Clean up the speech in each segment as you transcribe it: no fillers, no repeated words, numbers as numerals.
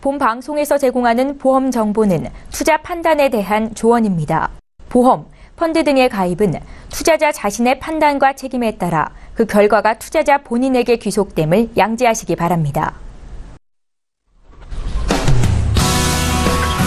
본 방송에서 제공하는 보험 정보는 투자 판단에 대한 조언입니다. 보험, 펀드 등의 가입은 투자자 자신의 판단과 책임에 따라 그 결과가 투자자 본인에게 귀속됨을 양지하시기 바랍니다.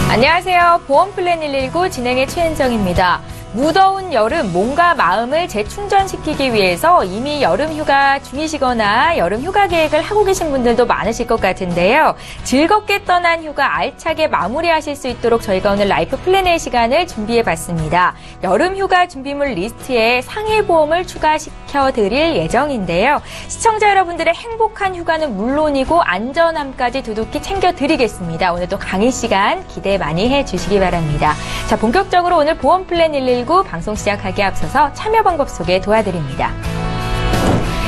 안녕하세요. 보험플랜 119 진행의 최은정입니다. 무더운 여름 몸과 마음을 재충전시키기 위해서 이미 여름 휴가 중이시거나 여름 휴가 계획을 하고 계신 분들도 많으실 것 같은데요. 즐겁게 떠난 휴가 알차게 마무리하실 수 있도록 저희가 오늘 라이프 플랜의 시간을 준비해봤습니다. 여름 휴가 준비물 리스트에 상해보험을 추가시켜드릴 예정인데요. 시청자 여러분들의 행복한 휴가는 물론이고 안전함까지 두둑히 챙겨드리겠습니다. 오늘도 강의 시간 기대 많이 해주시기 바랍니다. 자, 본격적으로 오늘 보험플랜 119 방송 시작하기에 앞서서 참여 방법 소개 도와드립니다.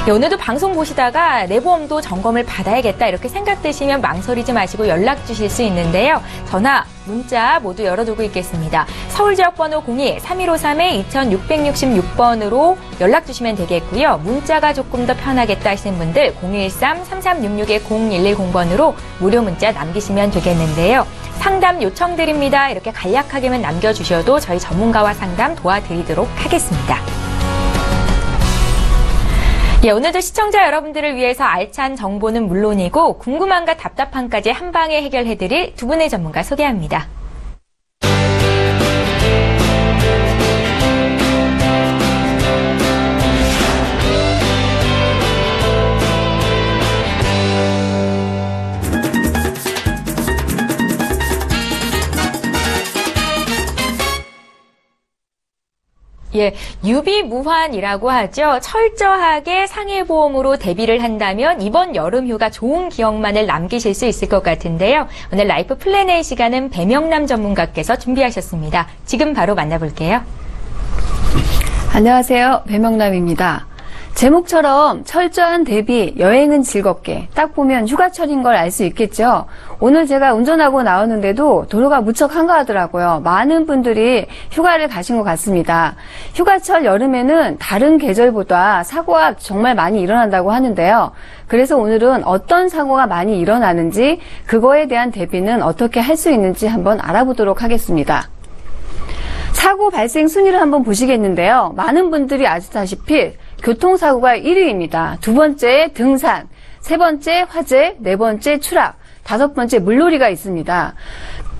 오늘도 방송 보시다가 내 보험도 점검을 받아야겠다 이렇게 생각되시면 망설이지 마시고 연락 주실 수 있는데요. 전화, 문자 모두 열어두고 있겠습니다. 서울지역번호 02-3153-2666번으로 연락 주시면 되겠고요. 문자가 조금 더 편하겠다 하시는 분들 013-3366-0110번으로 무료 문자 남기시면 되겠는데요. 상담 요청드립니다. 이렇게 간략하게만 남겨주셔도 저희 전문가와 상담 도와드리도록 하겠습니다. 예, 오늘도 시청자 여러분들을 위해서 알찬 정보는 물론이고 궁금함과 답답함까지 한 방에 해결해드릴 두 분의 전문가 소개합니다. 예, 유비무환이라고 하죠. 철저하게 상해보험으로 대비를 한다면 이번 여름휴가 좋은 기억만을 남기실 수 있을 것 같은데요. 오늘 라이프 플랜의 시간은 배명남 전문가께서 준비하셨습니다. 지금 바로 만나볼게요. 안녕하세요. 배명남입니다. 제목처럼 철저한 대비, 여행은 즐겁게 딱 보면 휴가철인 걸 알 수 있겠죠. 오늘 제가 운전하고 나오는데도 도로가 무척 한가하더라고요. 많은 분들이 휴가를 가신 것 같습니다. 휴가철 여름에는 다른 계절보다 사고가 정말 많이 일어난다고 하는데요. 그래서 오늘은 어떤 사고가 많이 일어나는지 그거에 대한 대비는 어떻게 할 수 있는지 한번 알아보도록 하겠습니다. 사고 발생 순위를 한번 보시겠는데요. 많은 분들이 아시다시피 교통사고가 1위입니다. 두 번째 등산, 세 번째 화재, 네 번째 추락, 다섯 번째 물놀이가 있습니다.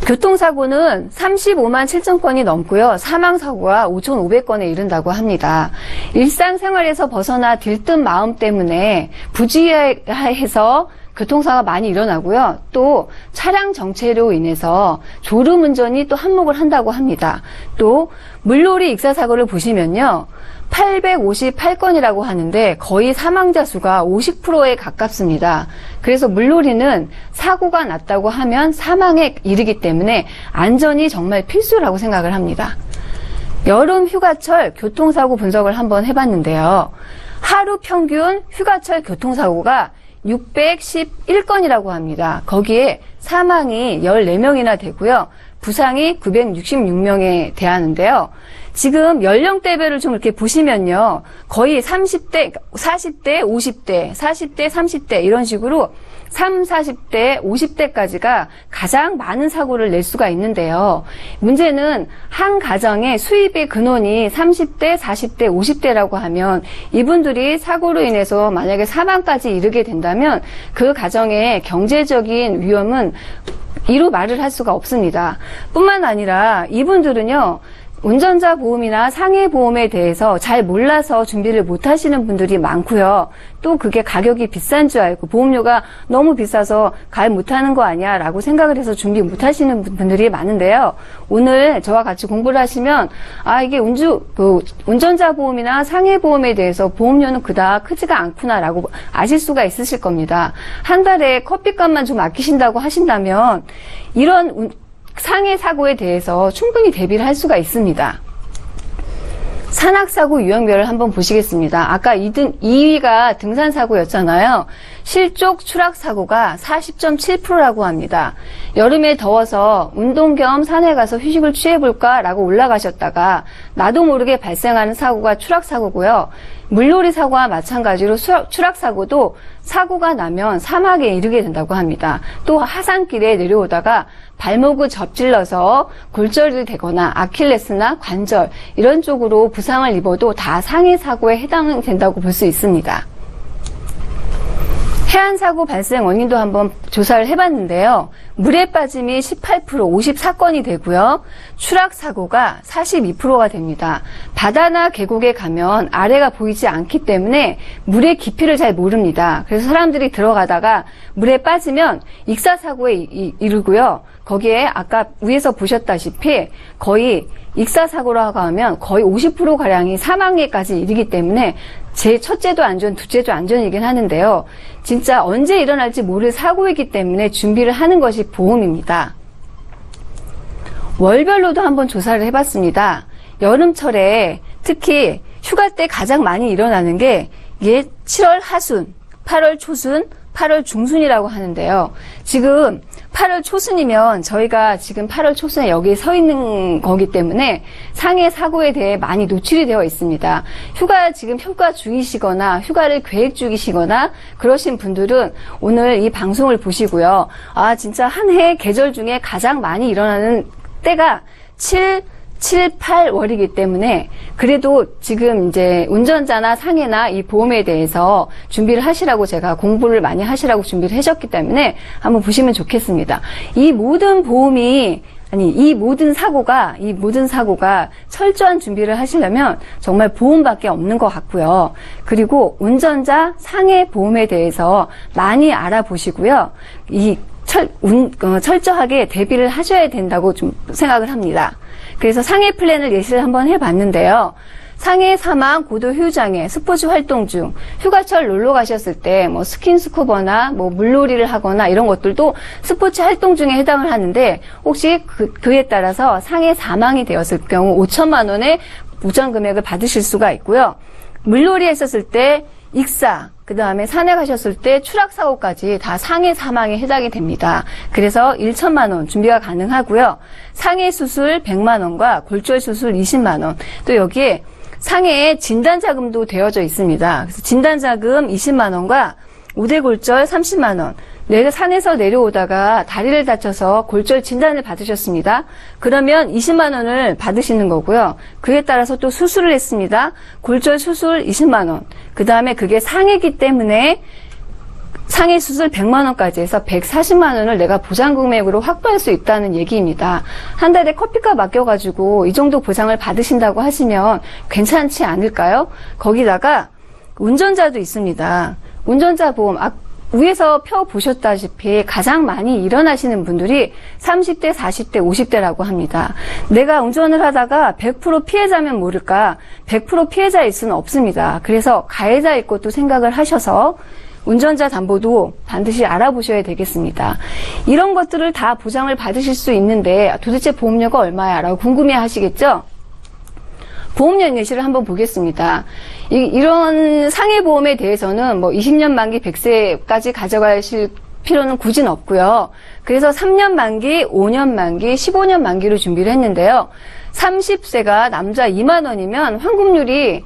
교통사고는 35만 7천 건이 넘고요. 사망사고가 5,500건에 이른다고 합니다. 일상생활에서 벗어나 들뜬 마음 때문에 부지해서 교통사고가 많이 일어나고요. 또 차량 정체로 인해서 졸음운전이 또 한몫을 한다고 합니다. 또 물놀이 익사사고를 보시면요. 858건이라고 하는데 거의 사망자 수가 50%에 가깝습니다. 그래서 물놀이는 사고가 났다고 하면 사망에 이르기 때문에 안전이 정말 필수라고 생각을 합니다. 여름 휴가철 교통사고 분석을 한번 해봤는데요. 하루 평균 휴가철 교통사고가 611건이라고 합니다. 거기에 사망이 14명이나 되고요. 부상이 966명에 대하는데요. 지금 연령대별을 좀 이렇게 보시면요. 거의 30대, 40대, 50대, 40대, 30대 이런 식으로 40대, 50대까지가 가장 많은 사고를 낼 수가 있는데요. 문제는 한 가정의 수입의 근원이 30대, 40대, 50대라고 하면 이분들이 사고로 인해서 만약에 사망까지 이르게 된다면 그 가정의 경제적인 위험은 이루 말을 할 수가 없습니다. 뿐만 아니라 이분들은요. 운전자 보험이나 상해 보험에 대해서 잘 몰라서 준비를 못 하시는 분들이 많고요. 또 그게 가격이 비싼 줄 알고 보험료가 너무 비싸서 가입 못하는 거 아니야 라고 생각을 해서 준비 못 하시는 분들이 많은데요. 오늘 저와 같이 공부를 하시면 이게 운전자 보험이나 상해 보험에 대해서 보험료는 그닥 크지가 않구나 라고 아실 수가 있으실 겁니다. 한 달에 커피값만 좀 아끼신다고 하신다면 이런 상해 사고에 대해서 충분히 대비를 할 수가 있습니다. 산악사고 유형별을 한번 보시겠습니다. 아까 2위가 등산사고였잖아요. 실족 추락 사고가 40.7%라고 합니다. 여름에 더워서 운동 겸 산에 가서 휴식을 취해볼까 라고 올라가셨다가 나도 모르게 발생하는 사고가 추락 사고고요. 물놀이 사고와 마찬가지로 추락 사고도 사고가 나면 사막에 이르게 된다고 합니다. 또 하산길에 내려오다가 발목을 접질러서 골절이 되거나 아킬레스나 관절 이런 쪽으로 부상을 입어도 다 상해 사고에 해당된다고 볼 수 있습니다. 해안사고 발생 원인도 한번 조사를 해봤는데요. 물에 빠짐이 18%, 54건이 되고요. 추락사고가 42%가 됩니다. 바다나 계곡에 가면 아래가 보이지 않기 때문에 물의 깊이를 잘 모릅니다. 그래서 사람들이 들어가다가 물에 빠지면 익사사고에 이르고요. 거기에 아까 위에서 보셨다시피 거의 익사사고라고 하면 거의 50%가량이 사망에까지 이르기 때문에 제 첫째도 안전, 둘째도 안전이긴 하는데요. 진짜 언제 일어날지 모를 사고이기 때문에 준비를 하는 것이 보험입니다. 월별로도 한번 조사를 해봤습니다. 여름철에 특히 휴가 때 가장 많이 일어나는 게 이게 7월 하순, 8월 초순, 8월 중순이라고 하는데요. 지금 8월 초순이면 저희가 지금 8월 초순에 여기 서 있는 거기 때문에 상해 사고에 대해 많이 노출이 되어 있습니다. 지금 휴가 중이시거나 휴가를 계획 중이시거나 그러신 분들은 오늘 이 방송을 보시고요. 아, 진짜 한 해 계절 중에 가장 많이 일어나는 때가 7, 8월이기 때문에 그래도 지금 이제 운전자나 상해나 이 보험에 대해서 준비를 하시라고 제가 공부를 많이 하시라고 준비를 하셨기 때문에 한번 보시면 좋겠습니다. 이 모든 사고가 철저한 준비를 하시려면 정말 보험밖에 없는 것 같고요. 그리고 운전자 상해 보험에 대해서 많이 알아보시고요. 철저하게 대비를 하셔야 된다고 좀 생각을 합니다. 그래서 상해 플랜을 예시를 한번 해봤는데요. 상해, 사망, 고도 휴장애, 스포츠 활동 중, 휴가철 놀러 가셨을 때, 스킨스쿠버나, 물놀이를 하거나 이런 것들도 스포츠 활동 중에 해당을 하는데, 혹시 그에 따라서 상해 사망이 되었을 경우 5천만 원의 보전 금액을 받으실 수가 있고요. 물놀이 했었을 때, 익사, 그 다음에 산에 가셨을 때 추락사고까지 다 상해 사망에 해당이 됩니다. 그래서 1천만 원 준비가 가능하고요. 상해 수술 100만 원과 골절 수술 20만 원. 또 여기에 상해에 진단자금도 되어져 있습니다. 그래서 진단자금 20만 원과 우대골절 30만 원. 산에서 내려오다가 다리를 다쳐서 골절 진단을 받으셨습니다. 그러면 20만 원을 받으시는 거고요. 그에 따라서 또 수술을 했습니다. 골절 수술 20만 원. 그 다음에 그게 상해기 때문에 상해 수술 100만 원까지 해서 140만 원을 내가 보장금액으로 확보할 수 있다는 얘기입니다. 한 달에 커피값 아껴가지고 이 정도 보상을 받으신다고 하시면 괜찮지 않을까요? 거기다가 운전자도 있습니다. 운전자 보험, 위에서 펴보셨다시피 가장 많이 일어나시는 분들이 30대, 40대, 50대라고 합니다. 내가 운전을 하다가 100% 피해자면 모를까 100% 피해자일 수는 없습니다. 그래서 가해자일 것도 생각을 하셔서 운전자 담보도 반드시 알아보셔야 되겠습니다. 이런 것들을 다 보장을 받으실 수 있는데 도대체 보험료가 얼마야? 라고 궁금해 하시겠죠? 보험료 예시를 한번 보겠습니다. 이런 상해보험에 대해서는 20년 만기 100세까지 가져가실 필요는 굳이 없고요. 그래서 3년 만기, 5년 만기, 15년 만기로 준비를 했는데요. 30세가 남자 2만 원이면 환급률이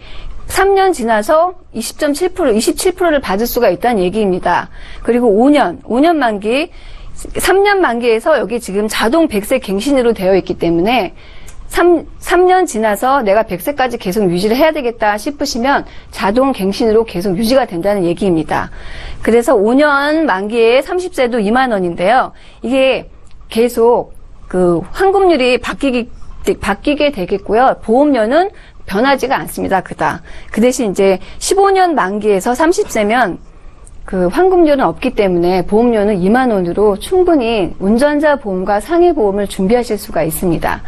3년 지나서 20.7%, 27%를 받을 수가 있다는 얘기입니다. 그리고 5년 만기, 3년 만기에서 여기 지금 자동 100세 갱신으로 되어 있기 때문에 3년 지나서 내가 100세까지 계속 유지를 해야 되겠다 싶으시면 자동 갱신으로 계속 유지가 된다는 얘기입니다. 그래서 5년 만기에 30세도 2만 원인데요. 이게 계속 환급률이 바뀌게 되겠고요. 보험료는 변하지가 않습니다. 그 대신 이제 15년 만기에서 30세면 환급료는 없기 때문에 보험료는 2만 원으로 충분히 운전자 보험과 상해 보험을 준비하실 수가 있습니다.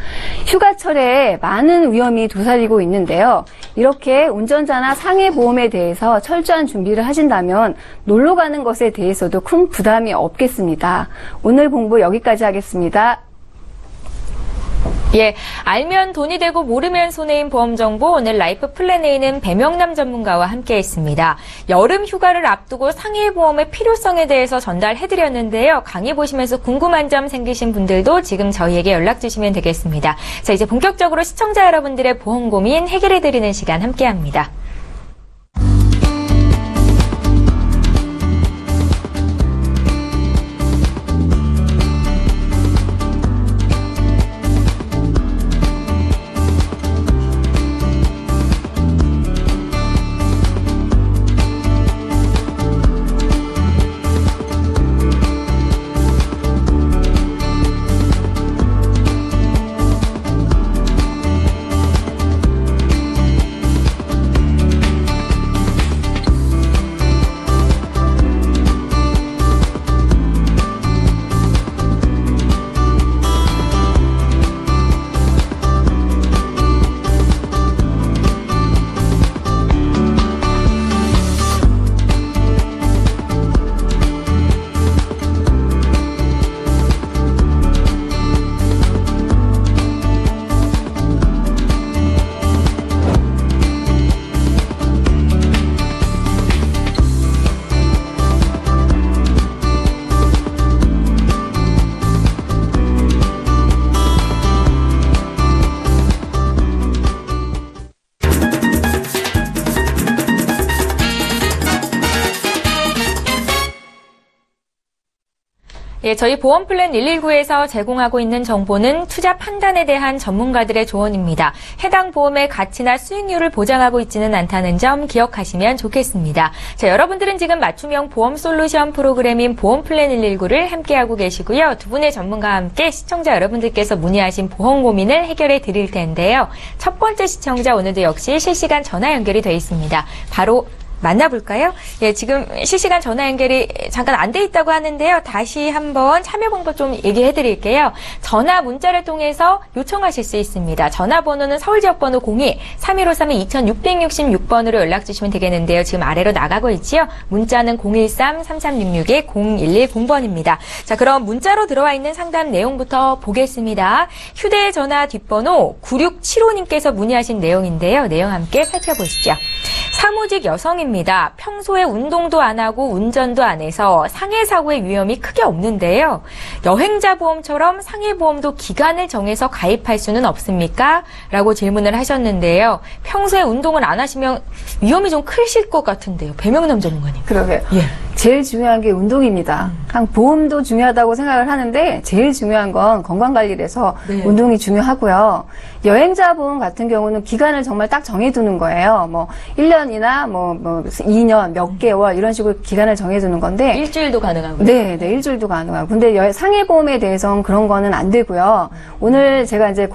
휴가철에 많은 위험이 도사리고 있는데요. 이렇게 운전자나 상해 보험에 대해서 철저한 준비를 하신다면 놀러 가는 것에 대해서도 큰 부담이 없겠습니다. 오늘 공부 여기까지 하겠습니다. 예, 알면 돈이 되고 모르면 손해인 보험 정보 오늘 라이프 플랜 A는 배명남 전문가와 함께했습니다. 여름 휴가를 앞두고 상해 보험의 필요성에 대해서 전달해드렸는데요. 강의 보시면서 궁금한 점 생기신 분들도 지금 저희에게 연락 주시면 되겠습니다. 자, 이제 본격적으로 시청자 여러분들의 보험 고민 해결해드리는 시간 함께합니다. 예, 저희 보험플랜 119에서 제공하고 있는 정보는 투자 판단에 대한 전문가들의 조언입니다. 해당 보험의 가치나 수익률을 보장하고 있지는 않다는 점 기억하시면 좋겠습니다. 자, 여러분들은 지금 맞춤형 보험 솔루션 프로그램인 보험플랜 119를 함께하고 계시고요. 두 분의 전문가와 함께 시청자 여러분들께서 문의하신 보험 고민을 해결해 드릴 텐데요. 첫 번째 시청자 오늘도 역시 실시간 전화 연결이 되어 있습니다. 바로 만나볼까요? 예, 지금 실시간 전화 연결이 잠깐 안 돼 있다고 하는데요. 다시 한번 참여 방법 좀 얘기해 드릴게요. 전화 문자를 통해서 요청하실 수 있습니다. 전화번호는 서울지역번호 02-3153-2666번으로 연락 주시면 되겠는데요. 지금 아래로 나가고 있지요. 문자는 013-3366-0110번입니다. 자, 그럼 문자로 들어와 있는 상담 내용부터 보겠습니다. 휴대전화 뒷번호 9675님께서 문의하신 내용인데요. 내용 함께 살펴보시죠. 사무직 여성입니다. 평소에 운동도 안 하고 운전도 안 해서 상해 사고의 위험이 크게 없는데요. 여행자 보험처럼 상해 보험도 기간을 정해서 가입할 수는 없습니까? 라고 질문을 하셨는데요. 평소에 운동을 안 하시면 위험이 좀 크실 것 같은데요. 배명남 전문가님. 그러게요. 예. 제일 중요한 게 운동입니다. 보험도 중요하다고 생각을 하는데 제일 중요한 건 건강관리라서 네. 운동이 중요하고요. 여행자 보험 같은 경우는 기간을 정말 딱 정해두는 거예요. 뭐 1년이나 뭐 2년, 몇 개월 이런 식으로 기간을 정해두는 건데 일주일도 가능하고요. 네, 일주일도 가능하고. 근데 상해 보험에 대해서는 그런 거는 안 되고요. 오늘 제가 이제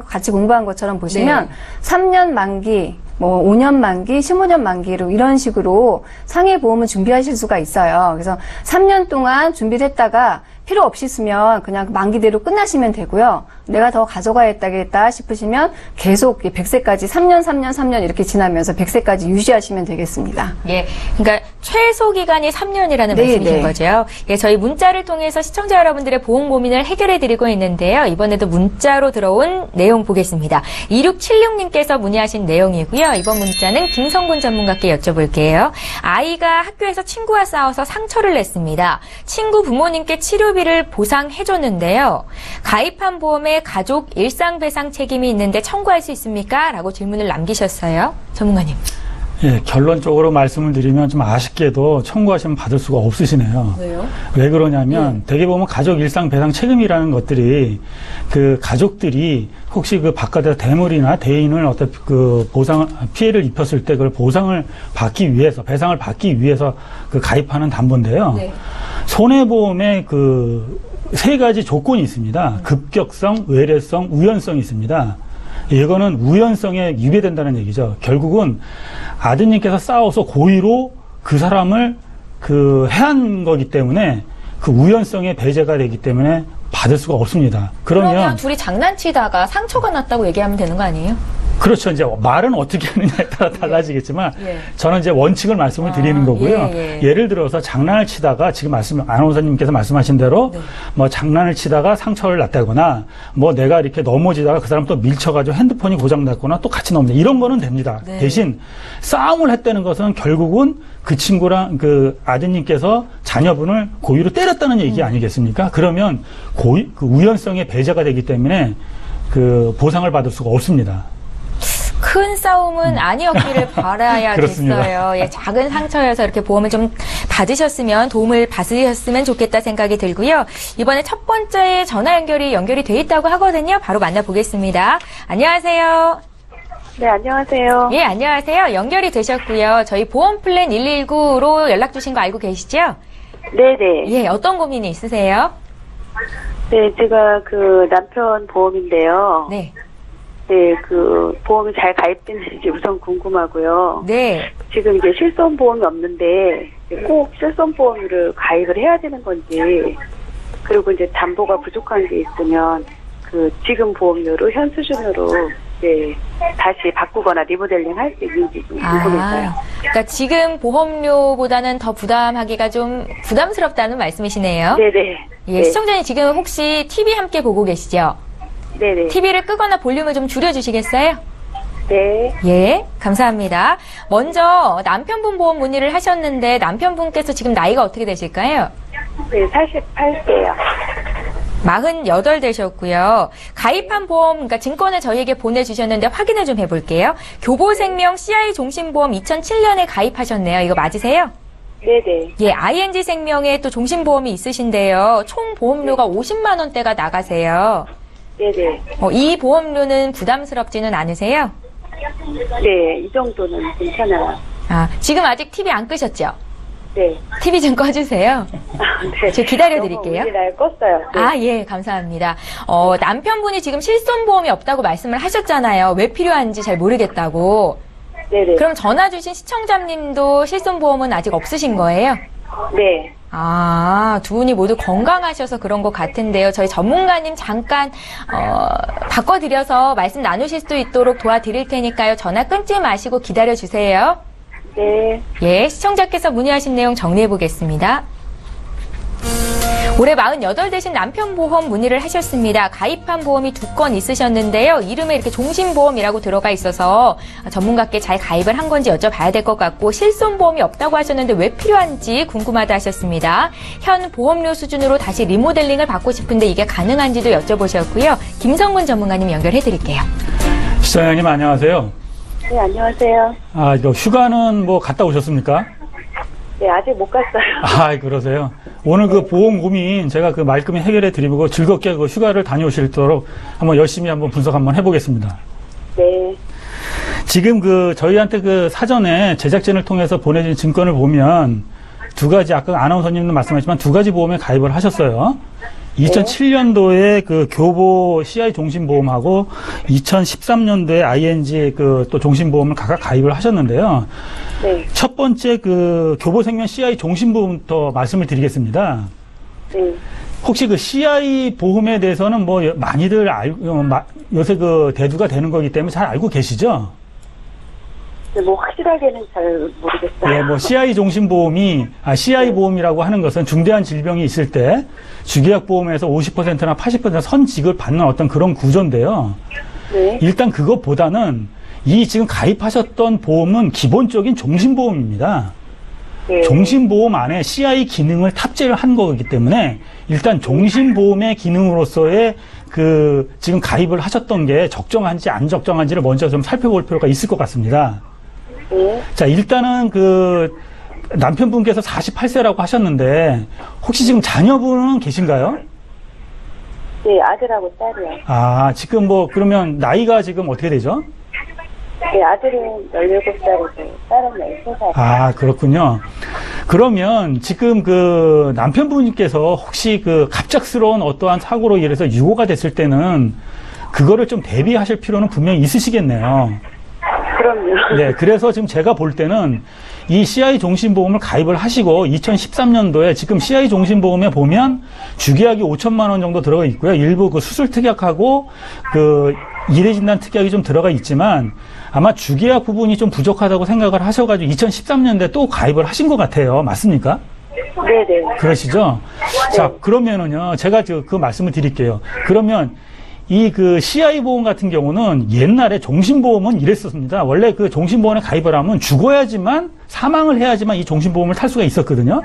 같이 공부한 것처럼 보시면 네. 3년 만기, 5년 만기, 15년 만기로 이런 식으로 상해 보험을 준비하실 수가 있어요. 그래서 3년 동안 준비를 했다가 필요 없이 쓰면 그냥 만기대로 끝나시면 되고요. 내가 더 가져가야겠다 싶으시면 계속 100세까지 3년 이렇게 지나면서 100세까지 유지하시면 되겠습니다. 예, 그러니까 최소 기간이 3년이라는 네, 말씀이신 네. 거죠. 예, 저희 문자를 통해서 시청자 여러분들의 보험 고민을 해결해 드리고 있는데요. 이번에도 문자로 들어온 내용 보겠습니다. 2676님께서 문의하신 내용이고요. 이번 문자는 김성군 전문가께 여쭤볼게요. 아이가 학교에서 친구와 싸워서 상처를 냈습니다. 친구 부모님께 치료비를 보상해줬는데요. 가입한 보험에 가족 일상배상 책임이 있는데 청구할 수 있습니까? 라고 질문을 남기셨어요. 전문가님. 예, 결론적으로 말씀을 드리면 좀 아쉽게도 청구하시면 받을 수가 없으시네요. 왜요? 왜 그러냐면 대개 보면 가족 일상 배상 책임이라는 것들이 그 가족들이 혹시 그 바깥에서 대물이나 대인을 어떤 그 피해를 입혔을 때 그걸 보상을 받기 위해서, 배상을 받기 위해서 그 가입하는 담보인데요. 네. 손해보험에 그 세 가지 조건이 있습니다. 급격성, 외래성, 우연성이 있습니다. 이거는 우연성에 위배된다는 얘기죠. 결국은 아드님께서 싸워서 고의로 그 사람을 해한 거기 때문에 그 우연성에 배제가 되기 때문에 받을 수가 없습니다. 그러면 둘이 장난치다가 상처가 났다고 얘기하면 되는 거 아니에요? 그렇죠. 이제 말은 어떻게 하느냐에 따라 달라지겠지만 예. 저는 이제 원칙을 말씀을 드리는 거고요. 예. 를 들어서 장난을 치다가 지금 아나운서님께서 말씀하신 대로 네. 뭐 장난을 치다가 상처를 났다거나 뭐 내가 이렇게 넘어지다가 그 사람 또 밀쳐가지고 핸드폰이 고장났거나 또 같이 넘는다. 이런 거는 됩니다. 네. 대신 싸움을 했다는 것은 결국은 그 친구랑 그 아드님께서 자녀분을 고의로 때렸다는 얘기 아니겠습니까? 그러면 그 우연성의 배제가 되기 때문에 그 보상을 받을 수가 없습니다. 큰 싸움은 아니었기를 바라야겠어요. 예, 작은 상처여서 이렇게 보험을 좀 받으셨으면, 도움을 받으셨으면 좋겠다 생각이 들고요. 이번에 첫 번째 전화 연결이 돼 있다고 하거든요. 바로 만나보겠습니다. 안녕하세요. 네, 안녕하세요. 예, 안녕하세요. 연결이 되셨고요. 저희 보험 플랜 119로 연락 주신 거 알고 계시죠? 네네. 예, 어떤 고민이 있으세요? 네, 제가 그 남편 보험인데요. 네. 네, 그 보험이 잘 가입됐는지 우선 궁금하고요. 네. 지금 이제 실손보험이 없는데 꼭 실손보험을 가입을 해야 되는 건지, 그리고 이제 담보가 부족한 게 있으면 그 지금 보험료로 현 수준으로 이제 다시 바꾸거나 리모델링 할 수 있는지 좀 궁금해서요. 그러니까 지금 보험료보다는 더 부담하기가 좀 부담스럽다는 말씀이시네요. 네네. 예, 네. 시청자님 지금 혹시 TV 함께 보고 계시죠? 네네. TV를 끄거나 볼륨을 좀 줄여주시겠어요? 네. 예, 감사합니다. 먼저 남편분 보험 문의를 하셨는데 남편분께서 지금 나이가 어떻게 되실까요? 네, 48세요. 48 되셨고요. 가입한 보험, 그러니까 증권을 저희에게 보내주셨는데 확인을 좀 해볼게요. 교보생명 CI 종신보험 2007년에 가입하셨네요. 이거 맞으세요? 네네. 예, ING 생명에 또 종신보험이 있으신데요. 총 보험료가 50만 원대가 나가세요. 네네. 이 보험료는 부담스럽지는 않으세요? 네, 이 정도는 괜찮아요. 아, 지금 아직 TV 안 끄셨죠? 네. TV 좀 꺼주세요. 네. 저 기다려드릴게요. 너무 날 껐어요. 네. 아, 예, 감사합니다. 남편분이 지금 실손보험이 없다고 말씀을 하셨잖아요. 왜 필요한지 잘 모르겠다고. 네네. 그럼 전화 주신 시청자님도 실손보험은 아직 없으신 거예요? 네. 아, 두 분이 모두 건강하셔서 그런 것 같은데요. 저희 전문가님 잠깐 바꿔드려서 말씀 나누실 수 있도록 도와드릴 테니까요. 전화 끊지 마시고 기다려주세요. 네. 예, 시청자께서 문의하신 내용 정리해 보겠습니다. 올해 48 되신 남편 보험 문의를 하셨습니다. 가입한 보험이 2건 있으셨는데요. 이름에 이렇게 종신보험이라고 들어가 있어서 전문가께 잘 가입을 한 건지 여쭤봐야 될 것 같고, 실손보험이 없다고 하셨는데 왜 필요한지 궁금하다 하셨습니다. 현 보험료 수준으로 다시 리모델링을 받고 싶은데 이게 가능한지도 여쭤보셨고요. 김성근 전문가님 연결해 드릴게요. 시장님 안녕하세요. 네, 안녕하세요. 아, 이거 휴가는 뭐 갔다 오셨습니까? 네, 아직 못 갔어요. 아, 그러세요. 오늘 그 보험 고민 제가 그 말끔히 해결해 드리고 즐겁게 그 휴가를 다녀오실도록 한번 열심히 한번 분석 한번 해보겠습니다. 네. 지금 그 저희한테 그 사전에 제작진을 통해서 보내진 증권을 보면 두 가지, 아까 아나운서님도 말씀하셨지만 두 가지 보험에 가입을 하셨어요. 2007년도에 그 교보 CI 종신보험하고 2013년도에 ING 그 또 종신보험을 각각 가입을 하셨는데요. 네. 첫 번째 그 교보생명 CI 종신보험부터 말씀을 드리겠습니다. 네. 혹시 그 CI 보험에 대해서는 뭐 많이들 요새 그 대두가 되는 거기 때문에 잘 알고 계시죠? 네, 뭐 확실하게는 잘 모르겠어요. 예, 뭐 CI 종신보험이 CI 보험이라고 하는 것은 중대한 질병이 있을 때 주계약 보험에서 50%나 80% 선지급을 받는 어떤 그런 구조인데요. 네. 일단 그것보다는 이 지금 가입하셨던 보험은 기본적인 종신보험입니다. 네. 종신보험 안에 CI 기능을 탑재를 한 거기 때문에 일단 종신보험의 기능으로서의 그 지금 가입을 하셨던 게 적정한지 안 적정한지를 먼저 좀 살펴볼 필요가 있을 것 같습니다. 네. 자, 일단은 그 남편분께서 48세라고 하셨는데 혹시 지금 자녀분은 계신가요? 네, 아들하고 딸이요. 아, 지금 뭐 그러면 나이가 지금 어떻게 되죠? 네, 아들은 17살이고 딸은 13살. 아, 그렇군요. 그러면 지금 그 남편분께서 혹시 그 갑작스러운 어떠한 사고로 인해서 유고가 됐을 때는 그거를 좀 대비하실 필요는 분명히 있으시겠네요. 그럼요. 네, 그래서 지금 제가 볼 때는 이 CI 종신보험을 가입을 하시고 2013년도에 지금 CI 종신보험에 보면 주계약이 5천만 원 정도 들어가 있고요. 일부 그 수술 특약하고 그 이례진단 특약이 좀 들어가 있지만 아마 주계약 부분이 좀 부족하다고 생각을 하셔가지고 2013년도에 또 가입을 하신 것 같아요. 맞습니까? 네네. 그러시죠? 자, 그러면은요, 제가 그 말씀을 드릴게요. 그러면 이 그 CI 보험 같은 경우는 옛날에 종신보험은 이랬었습니다. 원래 그 종신보험에 가입을 하면 죽어야지만, 사망을 해야지만 이 종신보험을 탈 수가 있었거든요.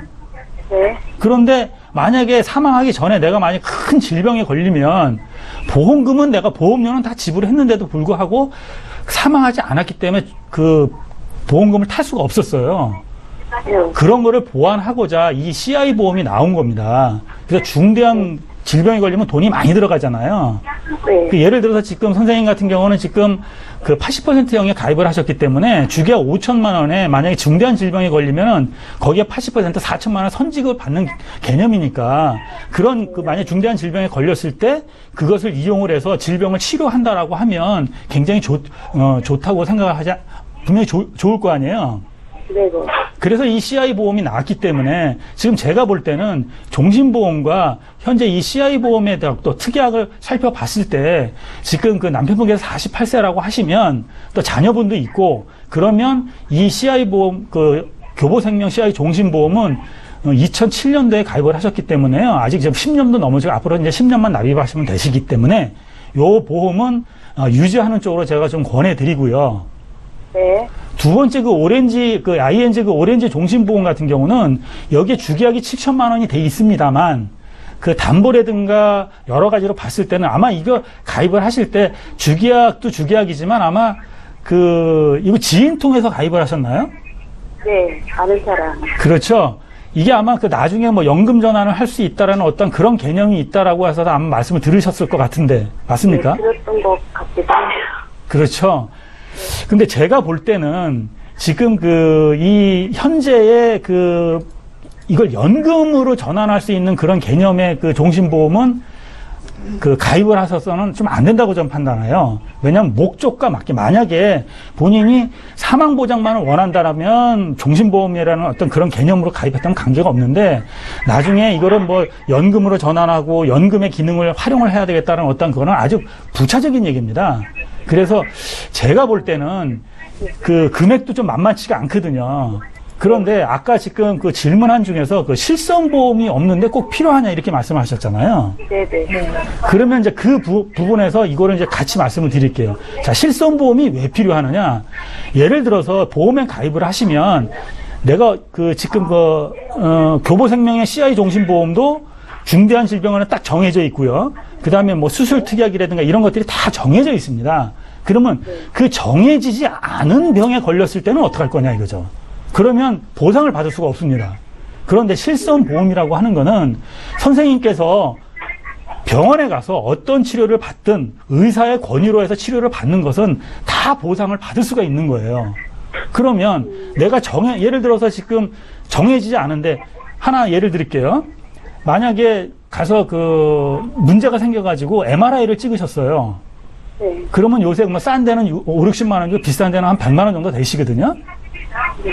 네. 그런데 만약에 사망하기 전에 내가 만약 큰 질병에 걸리면 보험금은 내가 보험료는 다 지불했는데도 불구하고 사망하지 않았기 때문에 그 보험금을 탈 수가 없었어요. 그런 거를 보완하고자 이 CI 보험이 나온 겁니다. 그래서 중대한 질병에 걸리면 돈이 많이 들어가잖아요. 네. 그 예를 들어서 지금 선생님 같은 경우는 지금 그 80%형에 가입을 하셨기 때문에 주계약 5천만 원에 만약에 중대한 질병에 걸리면은 거기에 80% 4천만 원 선지급을 받는 개념이니까 그런 그 만약 중대한 질병에 걸렸을 때 그것을 이용을 해서 질병을 치료한다라고 하면 굉장히 좋다고 생각을 분명히 좋을 거 아니에요. 네네. 그래서 이 CI 보험이 나왔기 때문에 지금 제가 볼 때는 종신보험과 현재 이 CI 보험에 대한 또 특약을 살펴봤을 때 지금 그 남편분께서 48세라고 하시면 또 자녀분도 있고 그러면 이 CI 보험 그 교보생명 CI 종신보험은 2007년도에 가입을 하셨기 때문에요. 아직 지금 10년도 넘어지고 앞으로 이제 10년만 납입하시면 되시기 때문에 요 보험은 유지하는 쪽으로 제가 좀 권해드리고요. 네. 두 번째 그 오렌지, 그 ING 그 오렌지 종신보험 같은 경우는 여기에 주계약이 7천만 원이 돼 있습니다만 그 담보라든가 여러 가지로 봤을 때는 아마 이거 가입을 하실 때 주계약도 주계약이지만 아마 이거 지인 통해서 가입을 하셨나요? 네. 아는 사람. 그렇죠. 이게 아마 그 나중에 뭐 연금 전환을 할 수 있다라는 어떤 그런 개념이 있다라고 해서 아마 말씀을 들으셨을 것 같은데 맞습니까? 네, 들었던 것 같기도 해요. 그렇죠. 근데 제가 볼 때는 지금 이 현재의 이걸 연금으로 전환할 수 있는 그런 개념의 그 종신보험은 가입을 하셔서는 좀 안 된다고 저는 판단해요. 왜냐하면 목적과 맞게 만약에 본인이 사망보장만을 원한다라면 종신보험이라는 어떤 그런 개념으로 가입했다면 관계가 없는데 나중에 이거를 뭐 연금으로 전환하고 연금의 기능을 활용을 해야 되겠다는 어떤 그거는 아주 부차적인 얘기입니다. 그래서 제가 볼 때는 그 금액도 좀 만만치가 않거든요. 그런데 아까 지금 그 질문한 중에서 그 실손보험이 없는데 꼭 필요하냐 이렇게 말씀하셨잖아요. 네네. 그러면 이제 그 부분에서 이거를 이제 같이 말씀을 드릴게요. 자, 실손보험이 왜 필요하느냐? 예를 들어서 보험에 가입을 하시면 내가 지금 교보생명의 CI 종신보험도 중대한 질병은 딱 정해져 있고요. 그 다음에 뭐 수술 특약이라든가 이런 것들이 다 정해져 있습니다. 그러면 그 정해지지 않은 병에 걸렸을 때는 어떡할 거냐 이거죠. 그러면 보상을 받을 수가 없습니다. 그런데 실손보험이라고 하는 거는 선생님께서 병원에 가서 어떤 치료를 받든 의사의 권유로 해서 치료를 받는 것은 다 보상을 받을 수가 있는 거예요. 그러면 내가 예를 들어서 지금 정해지지 않은데 하나 예를 드릴게요. 만약에 가서 문제가 생겨가지고 MRI를 찍으셨어요. 네. 그러면 요새 뭐 싼 데는 5, 60만 원이고 비싼 데는 한 100만 원 정도 되시거든요.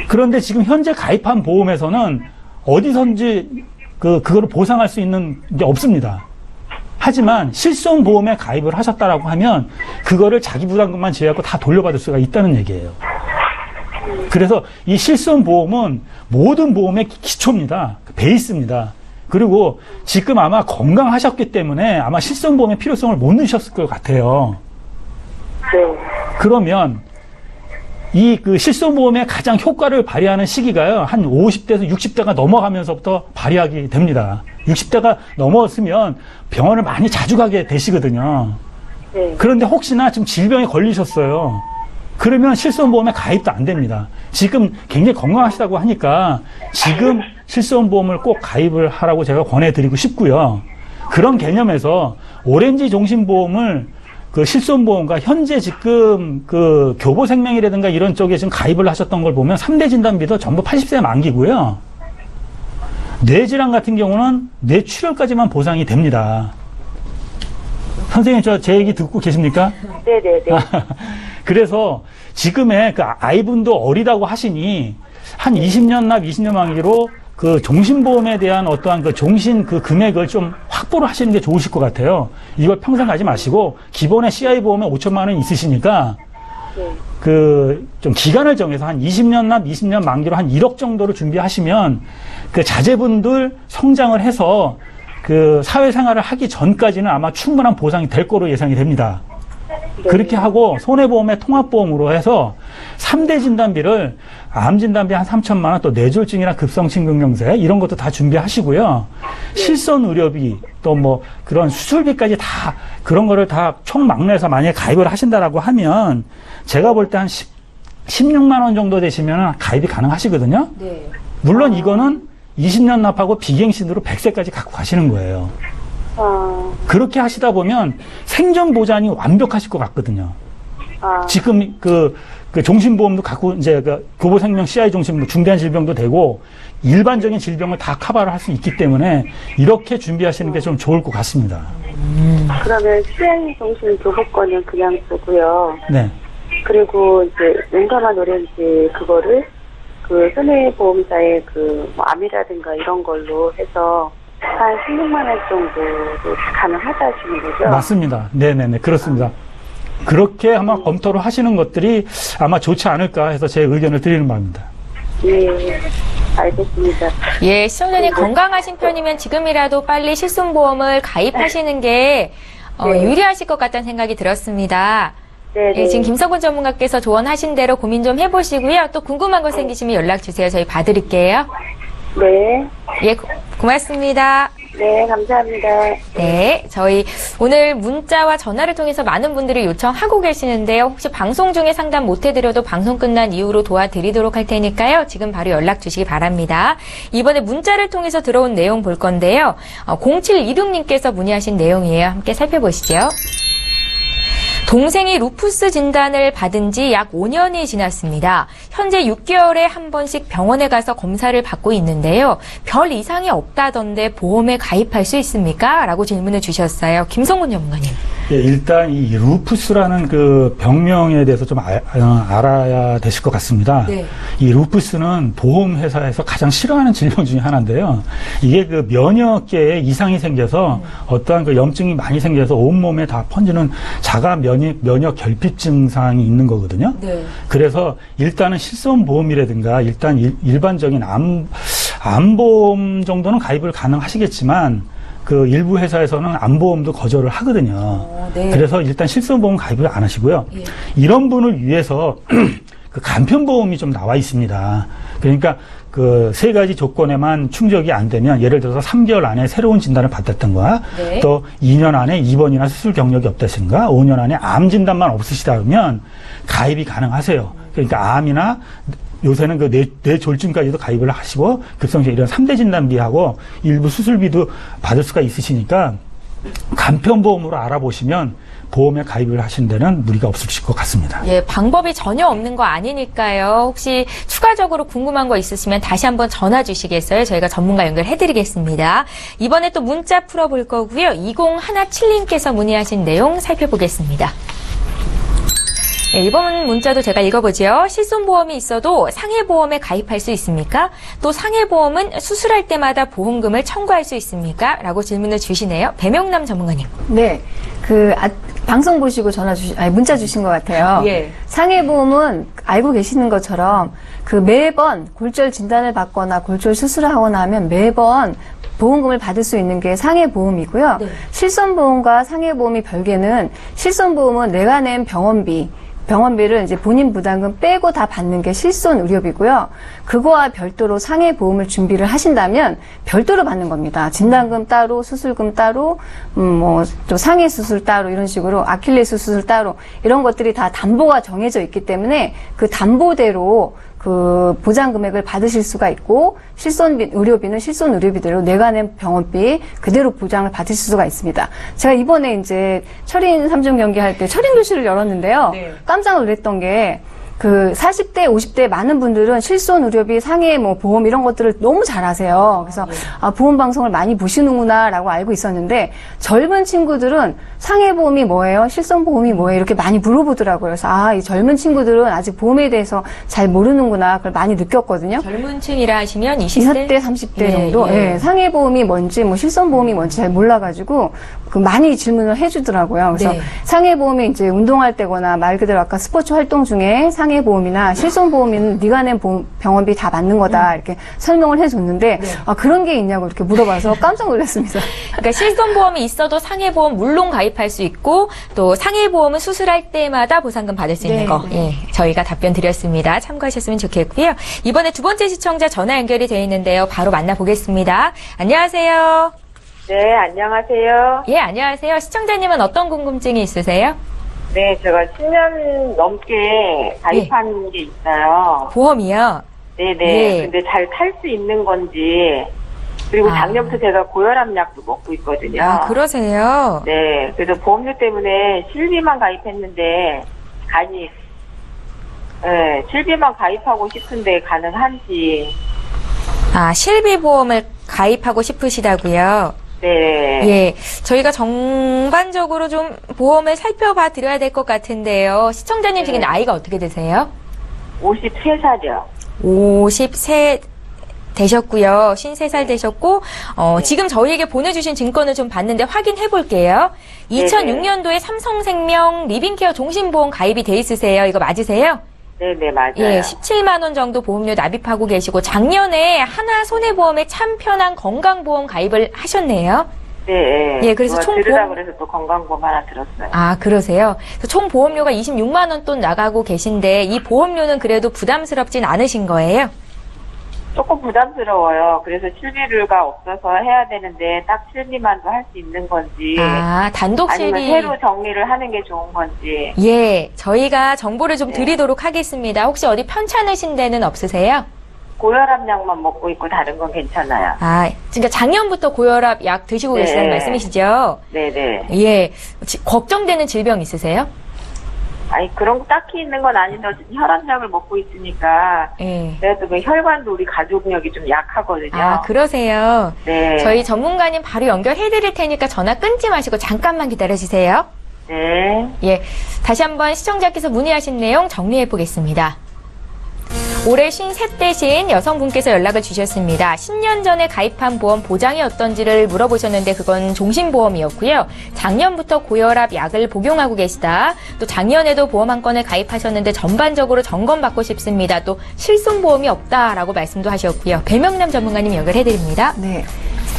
그런데 지금 현재 가입한 보험에서는 어디선지 그거를 보상할 수 있는 게 없습니다. 하지만 실손보험에 가입을 하셨다라고 하면 그거를 자기 부담금만 제외하고 다 돌려받을 수가 있다는 얘기예요. 그래서 이 실손보험은 모든 보험의 기초입니다. 베이스입니다. 그리고 지금 아마 건강하셨기 때문에 아마 실손보험의 필요성을 못 느끼셨을 것 같아요. 네. 그러면 이 실손보험의 가장 효과를 발휘하는 시기가요, 한 50대에서 60대가 넘어가면서부터 발휘하게 됩니다. 60대가 넘었으면 병원을 많이 자주 가게 되시거든요. 네. 그런데 혹시나 지금 질병에 걸리셨어요. 그러면 실손보험에 가입도 안 됩니다. 지금 굉장히 건강하시다고 하니까 지금 실손보험을 꼭 가입을 하라고 제가 권해드리고 싶고요. 그런 개념에서 오렌지 종신보험을 실손보험과 현재 지금 교보생명이라든가 이런 쪽에 지금 가입을 하셨던 걸 보면 3대 진단비도 전부 80세 만기고요. 뇌질환 같은 경우는 뇌출혈까지만 보상이 됩니다. 선생님, 제 얘기 듣고 계십니까? 네네네. 그래서 지금의 아이분도 어리다고 하시니 한 20년 납 20년 만기로 그 종신보험에 대한 어떠한 그 종신 그 금액을 좀 확보를 하시는 게 좋으실 것 같아요. 이걸 평생 가지 마시고 기본에 CI 보험에 5천만 원 있으시니까 네. 그 좀 기간을 정해서 한 20년 납 20년 만기로 한 1억 정도를 준비하시면 그 자제분들 성장을 해서 그 사회생활을 하기 전까지는 아마 충분한 보상이 될 거로 예상이 됩니다. 네. 그렇게 하고 손해보험의 통합보험으로 해서 3대 진단비를 암 진단비 한 3천만 원, 또 뇌졸중이나 급성심근경색 이런 것도 다 준비하시고요. 실손 의료비 또 뭐 그런 수술비까지 다 그런 거를 다 총망라해서 만약에 가입을 하신다라고 하면 제가 볼 때 한 16만 원 정도 되시면 가입이 가능하시거든요. 네. 물론 이거는 20년 납하고 비갱신으로 100세까지 갖고 가시는 거예요. 그렇게 하시다 보면 생존 보장이 완벽하실 것 같거든요. 지금 그 종신보험도 갖고 이제 그 교보생명 CI 종신보 중대한 질병도 되고 일반적인 질병을 다 커버를 할 수 있기 때문에 이렇게 준비하시는 게 좀 좋을 것 같습니다. 그러면 CI 종신 교부권은 그냥 두고요. 네. 그리고 이제 용감한 오렌지 그거를 그 손해보험사의 뭐 암이라든가 이런 걸로 해서 한 16만 원 정도도 가능하다 하시는 거죠? 맞습니다. 네네네. 그렇습니다. 그렇게 아마 검토를 하시는 것들이 아마 좋지 않을까 해서 제 의견을 드리는 바입니다. 네. 알겠습니다. 예, 시청자님 건강하신 편이면 지금이라도 빨리 실손보험을 가입하시는 게 네. 유리하실 것 같다는 생각이 들었습니다. 네. 예, 지금 김성근 전문가께서 조언하신 대로 고민 좀 해보시고요. 또 궁금한 거 생기시면 연락 주세요. 저희 봐드릴게요. 네. 예, 고맙습니다. 네, 감사합니다. 네, 저희 오늘 문자와 전화를 통해서 많은 분들이 요청하고 계시는데요. 혹시 방송 중에 상담 못 해드려도 방송 끝난 이후로 도와드리도록 할 테니까요. 지금 바로 연락 주시기 바랍니다. 이번에 문자를 통해서 들어온 내용 볼 건데요. 0726님께서 문의하신 내용이에요. 함께 살펴보시죠. 동생이 루푸스 진단을 받은 지 약 5년이 지났습니다. 현재 6개월에 한 번씩 병원에 가서 검사를 받고 있는데요. 별 이상이 없다던데 보험에 가입할 수 있습니까? 라고 질문을 주셨어요. 김성근 전문가님. 예, 일단 이 루푸스라는 그 병명에 대해서 좀 알아야 되실 것 같습니다. 네. 이 루푸스는 보험회사에서 가장 싫어하는 질병 중에 하나인데요. 이게 그 면역계에 이상이 생겨서 어떠한 그 염증이 많이 생겨서 온몸에 다 번지는 자가 면역 결핍 증상이 있는 거거든요. 네. 그래서 일단은 실손보험이라든가 일단 일반적인 암보험 정도는 가입을 가능하시겠지만 그 일부 회사에서는 암보험도 거절을 하거든요. 네. 그래서 일단 실손보험 가입을 안 하시고요. 예. 이런 분을 위해서 그 간편보험이 좀 나와 있습니다. 그러니까 그 세 가지 조건에만 충족이 안 되면 예를 들어서 3개월 안에 새로운 진단을 받았던가 네. 또 2년 안에 입원이나 수술 경력이 없다든가 5년 안에 암 진단만 없으시다 그러면 가입이 가능하세요. 그러니까 암이나 요새는 그 뇌졸중까지도 가입을 하시고 급성심 이런 3대 진단비하고 일부 수술비도 받을 수가 있으시니까 간편보험으로 알아보시면 보험에 가입을 하신 데는 무리가 없으실 것 같습니다. 예, 방법이 전혀 없는 거 아니니까요. 혹시 추가적으로 궁금한 거 있으시면 다시 한번 전화 주시겠어요? 저희가 전문가 연결해드리겠습니다. 이번에 또 문자 풀어볼 거고요. 2017님께서 문의하신 내용 살펴보겠습니다. 네, 이번 문자도 제가 읽어보죠. 실손보험이 있어도 상해보험에 가입할 수 있습니까? 또 상해보험은 수술할 때마다 보험금을 청구할 수 있습니까? 라고 질문을 주시네요. 배명남 전문가님. 네. 방송 보시고 문자 주신 것 같아요. 예. 상해보험은 알고 계시는 것처럼 매번 골절 진단을 받거나 골절 수술을 하거나 하면 매번 보험금을 받을 수 있는 게 상해보험이고요. 네. 실손보험과 상해보험이 별개는 실손보험은 내가 낸 병원비를 이제 본인 부담금 빼고 다 받는 게 실손 의료비고요. 그거와 별도로 상해보험을 준비를 하신다면 별도로 받는 겁니다. 진단금 따로, 수술금 따로, 또 상해 수술 따로 이런 식으로 아킬레스 수술 따로 이런 것들이 다 담보가 정해져 있기 때문에 그 담보대로 그 보장 금액을 받으실 수가 있고 의료비는 실손 의료비대로 내가 낸 병원비 그대로 보장을 받으실 수가 있습니다. 제가 이번에 이제 철인 3중 경기 할 때 철인 교실을 열었는데요. 네. 깜짝 놀랐던 게 그 40대, 50대 많은 분들은 실손 의료비, 상해 뭐 보험 이런 것들을 너무 잘 아세요. 그래서 아, 보험 방송을 많이 보시는구나라고 알고 있었는데 젊은 친구들은 상해 보험이 뭐예요? 실손 보험이 뭐예요? 이렇게 많이 물어보더라고요. 그래서 아, 이 젊은 친구들은 아직 보험에 대해서 잘 모르는구나. 그걸 많이 느꼈거든요. 젊은 층이라 하시면 20대, 20대, 30대 정도. 예, 상해 보험이 뭔지, 뭐 실손 보험이 뭔지 잘 몰라가지고 그 많이 질문을 해주더라고요. 그래서 네. 상해 보험이 이제 운동할 때거나 말 그대로 아까 스포츠 활동 중에 상해 보험이나 실손 보험은 네가 낸 병원비 다 맞는 거다 이렇게 설명을 해줬는데 아, 그런 게 있냐고 이렇게 물어봐서 깜짝 놀랐습니다. 그러니까 실손보험이 있어도 상해보험 물론 가입할 수 있고 또 상해보험은 수술할 때마다 보상금 받을 수 있는 네, 거. 예, 저희가 답변 드렸습니다. 참고하셨으면 좋겠고요. 이번에 두 번째 시청자 전화 연결이 되어 있는데요. 바로 만나보겠습니다. 안녕하세요. 네, 안녕하세요. 예, 안녕하세요. 시청자님은 어떤 궁금증이 있으세요? 네, 제가 10년 넘게 가입한 게 있어요. 보험이요? 네네. 네. 근데 잘 탈 수 있는 건지, 그리고 아. 작년부터 제가 고혈압 약도 먹고 있거든요. 아, 그러세요? 네, 그래서 보험료 때문에 실비만 가입했는데, 실비만 가입하고 싶은데 가능한지. 아, 실비보험을 가입하고 싶으시다고요? 네. 예, 저희가 전반적으로 좀 보험을 살펴봐 드려야 될 것 같은데요. 시청자님 지금 네. 나이가 어떻게 되세요? 53살이요. 53 되셨고요. 53살 되셨고, 지금 저희에게 보내주신 증권을 좀 봤는데 확인해 볼게요. 2006년도에 삼성생명 리빙케어 종신보험 가입이 돼 있으세요. 이거 맞으세요? 네네, 맞아요. 예, 17만 원 정도 보험료 납입하고 계시고 작년에 하나 손해보험에 참 편한 건강보험 가입을 하셨네요. 네. 예, 그래서 총 들으라 보험- 그래서 또 건강보험 하나 들었어요. 아, 그러세요? 그래서 총 보험료가 26만 원 돈 나가고 계신데 이 보험료는 그래도 부담스럽진 않으신 거예요? 조금 부담스러워요. 그래서 실비료가 없어서 해야 되는데 딱 실비만도 할 수 있는 건지 아, 단독 아니면 실비. 새로 정리를 하는 게 좋은 건지. 예, 저희가 정보를 좀 드리도록 하겠습니다. 혹시 어디 편찮으신 데는 없으세요? 고혈압 약만 먹고 있고 다른 건 괜찮아요. 아, 그러니까 작년부터 고혈압 약 드시고 네. 계시다는 말씀이시죠? 네네. 예, 걱정되는 질병 있으세요? 아니 그런 거 딱히 있는 건 아닌데 어쨌든 혈압약을 먹고 있으니까 예. 그래도 그 혈관도 우리 가족력이 좀 약하거든요. 아, 그러세요? 네. 저희 전문가님 바로 연결해 드릴 테니까 전화 끊지 마시고 잠깐만 기다려 주세요. 네. 예, 다시 한번 시청자께서 문의하신 내용 정리해 보겠습니다. 올해 53 되신 여성분께서 연락을 주셨습니다. 10년 전에 가입한 보험 보장이 어떤지를 물어보셨는데 그건 종신보험이었고요. 작년부터 고혈압 약을 복용하고 계시다. 또 작년에도 보험 한 건을 가입하셨는데 전반적으로 점검받고 싶습니다. 또 실손보험이 없다라고 말씀도 하셨고요. 배명남 전문가님 연결해드립니다. 네.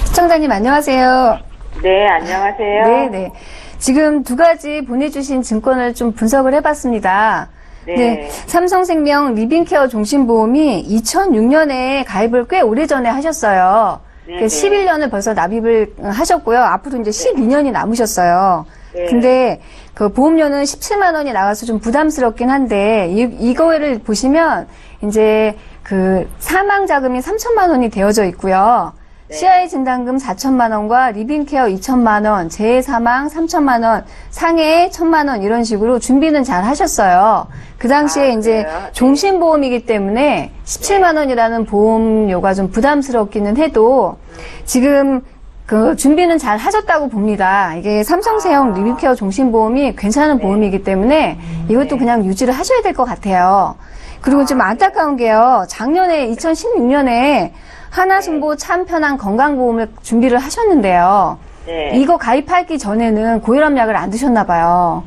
시청자님 안녕하세요. 네, 안녕하세요. 네. 지금 두 가지 보내주신 증권을 좀 분석을 해봤습니다. 네. 삼성생명 리빙케어 종신보험이 2006년에 가입을 꽤 오래전에 하셨어요. 네네. 11년을 벌써 납입을 하셨고요. 앞으로 이제 12년이 남으셨어요. 네. 근데 그 보험료는 17만 원이 나가서 좀 부담스럽긴 한데 이거를 보시면 이제 그 사망 자금이 3천만 원이 되어져 있고요. 네. CI 진단금 4천만 원과 리빙케어 2천만 원, 재해 사망 3천만 원, 상해 1천만 원 이런 식으로 준비는 잘 하셨어요. 그 당시에 이제 그래요? 종신보험이기 때문에 17만 원이라는 보험료가 좀 부담스럽기는 해도 지금 그 준비는 잘 하셨다고 봅니다. 이게 삼성생명 리빙케어 종신보험이 괜찮은 보험이기 때문에 이것도 그냥 유지를 하셔야 될 것 같아요. 그리고 좀 안타까운 게요. 작년에 2016년에 하나손보 참 편한 건강보험을 준비를 하셨는데요. 네. 이거 가입하기 전에는 고혈압 약을 안 드셨나 봐요.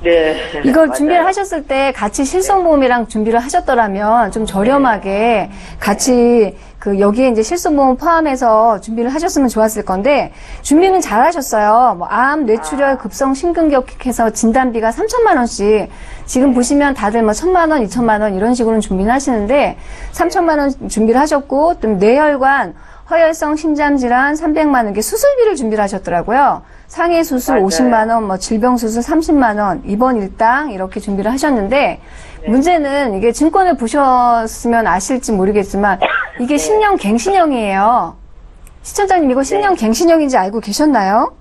네. 이걸 맞아요. 준비를 하셨을 때 같이 실손보험이랑 준비를 하셨더라면 좀 저렴하게 같이 그 여기에 이제 실손보험 포함해서 준비를 하셨으면 좋았을 건데 준비는 잘 하셨어요. 뭐 암, 뇌출혈, 급성 심근경색해서 진단비가 3천만 원씩 지금 보시면 다들 뭐 1천만 원, 2천만 원 이런 식으로 준비를 하시는데 3천만 원 준비를 하셨고 또 뇌혈관, 허혈성 심장질환 300만 원 이게 수술비를 준비를 하셨더라고요. 상해 수술 맞아요. 50만 원, 뭐 질병 수술 30만 원, 입원 일당 이렇게 준비를 하셨는데 문제는 이게 증권을 보셨으면 아실지 모르겠지만 이게 신형 갱신형이에요. 시청자님 이거 신형 갱신형인지 알고 계셨나요?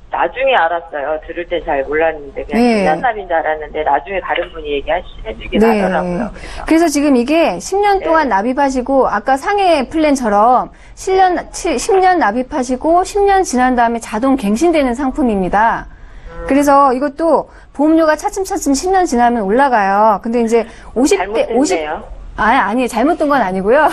나중에 알았어요. 들을 때 잘 몰랐는데 그냥 네. 10년 납인 줄 알았는데 나중에 다른 분이 얘기해주긴 네. 하더라고요. 그래서 지금 이게 10년 동안 납입하시고 아까 상해 플랜처럼 10년 납입하시고 10년 지난 다음에 자동 갱신되는 상품입니다. 그래서 이것도 보험료가 차츰차츰 10년 지나면 올라가요. 근데 이제 50대, 50, 아니, 잘못된 건 아니고요.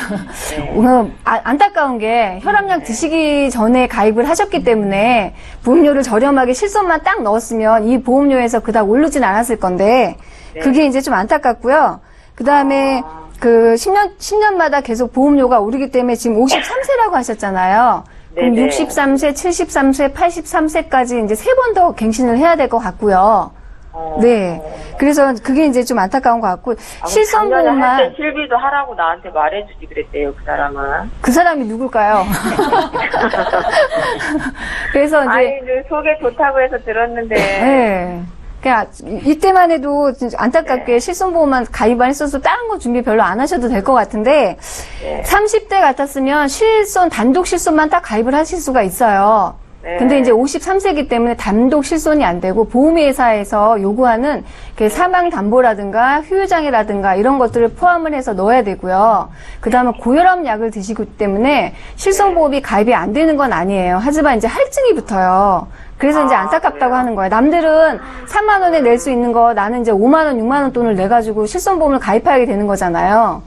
네. 안타까운 게 혈압약 드시기 전에 가입을 하셨기 때문에 보험료를 저렴하게 실손만 딱 넣었으면 이 보험료에서 그닥 오르진 않았을 건데 그게 이제 좀 안타깝고요. 그 다음에 그 10년마다 계속 보험료가 오르기 때문에 지금 53세라고 하셨잖아요. 그럼 네네. 63세, 73세, 83세까지 이제 3번 더 갱신을 해야 될 것 같고요. 네. 그래서 그게 이제 좀 안타까운 것 같고, 실손보험만. 할 때 실비도 하라고 나한테 말해주지 그랬대요, 그 사람은. 그 사람이 누굴까요? 그래서 이제. 아니, 속에 좋다고 해서 들었는데. 네. 그냥 이때만 해도 진짜 안타깝게 실손보험만 가입을 했어서 다른 거 준비 별로 안 하셔도 될 것 같은데, 30대 같았으면 단독 실손만 딱 가입을 하실 수가 있어요. 근데 이제 53세기 때문에 단독 실손이 안 되고 보험회사에서 요구하는 사망담보라든가 휴유장애라든가 이런 것들을 포함을 해서 넣어야 되고요. 그 다음에 고혈압 약을 드시기 때문에 실손보험이 가입이 안 되는 건 아니에요. 하지만 이제 할증이 붙어요. 그래서 이제 안타깝다고 하는 거예요. 남들은 3만 원에 낼 수 있는 거 나는 이제 5만 원, 6만 원 돈을 내가지고 실손보험을 가입하게 되는 거잖아요.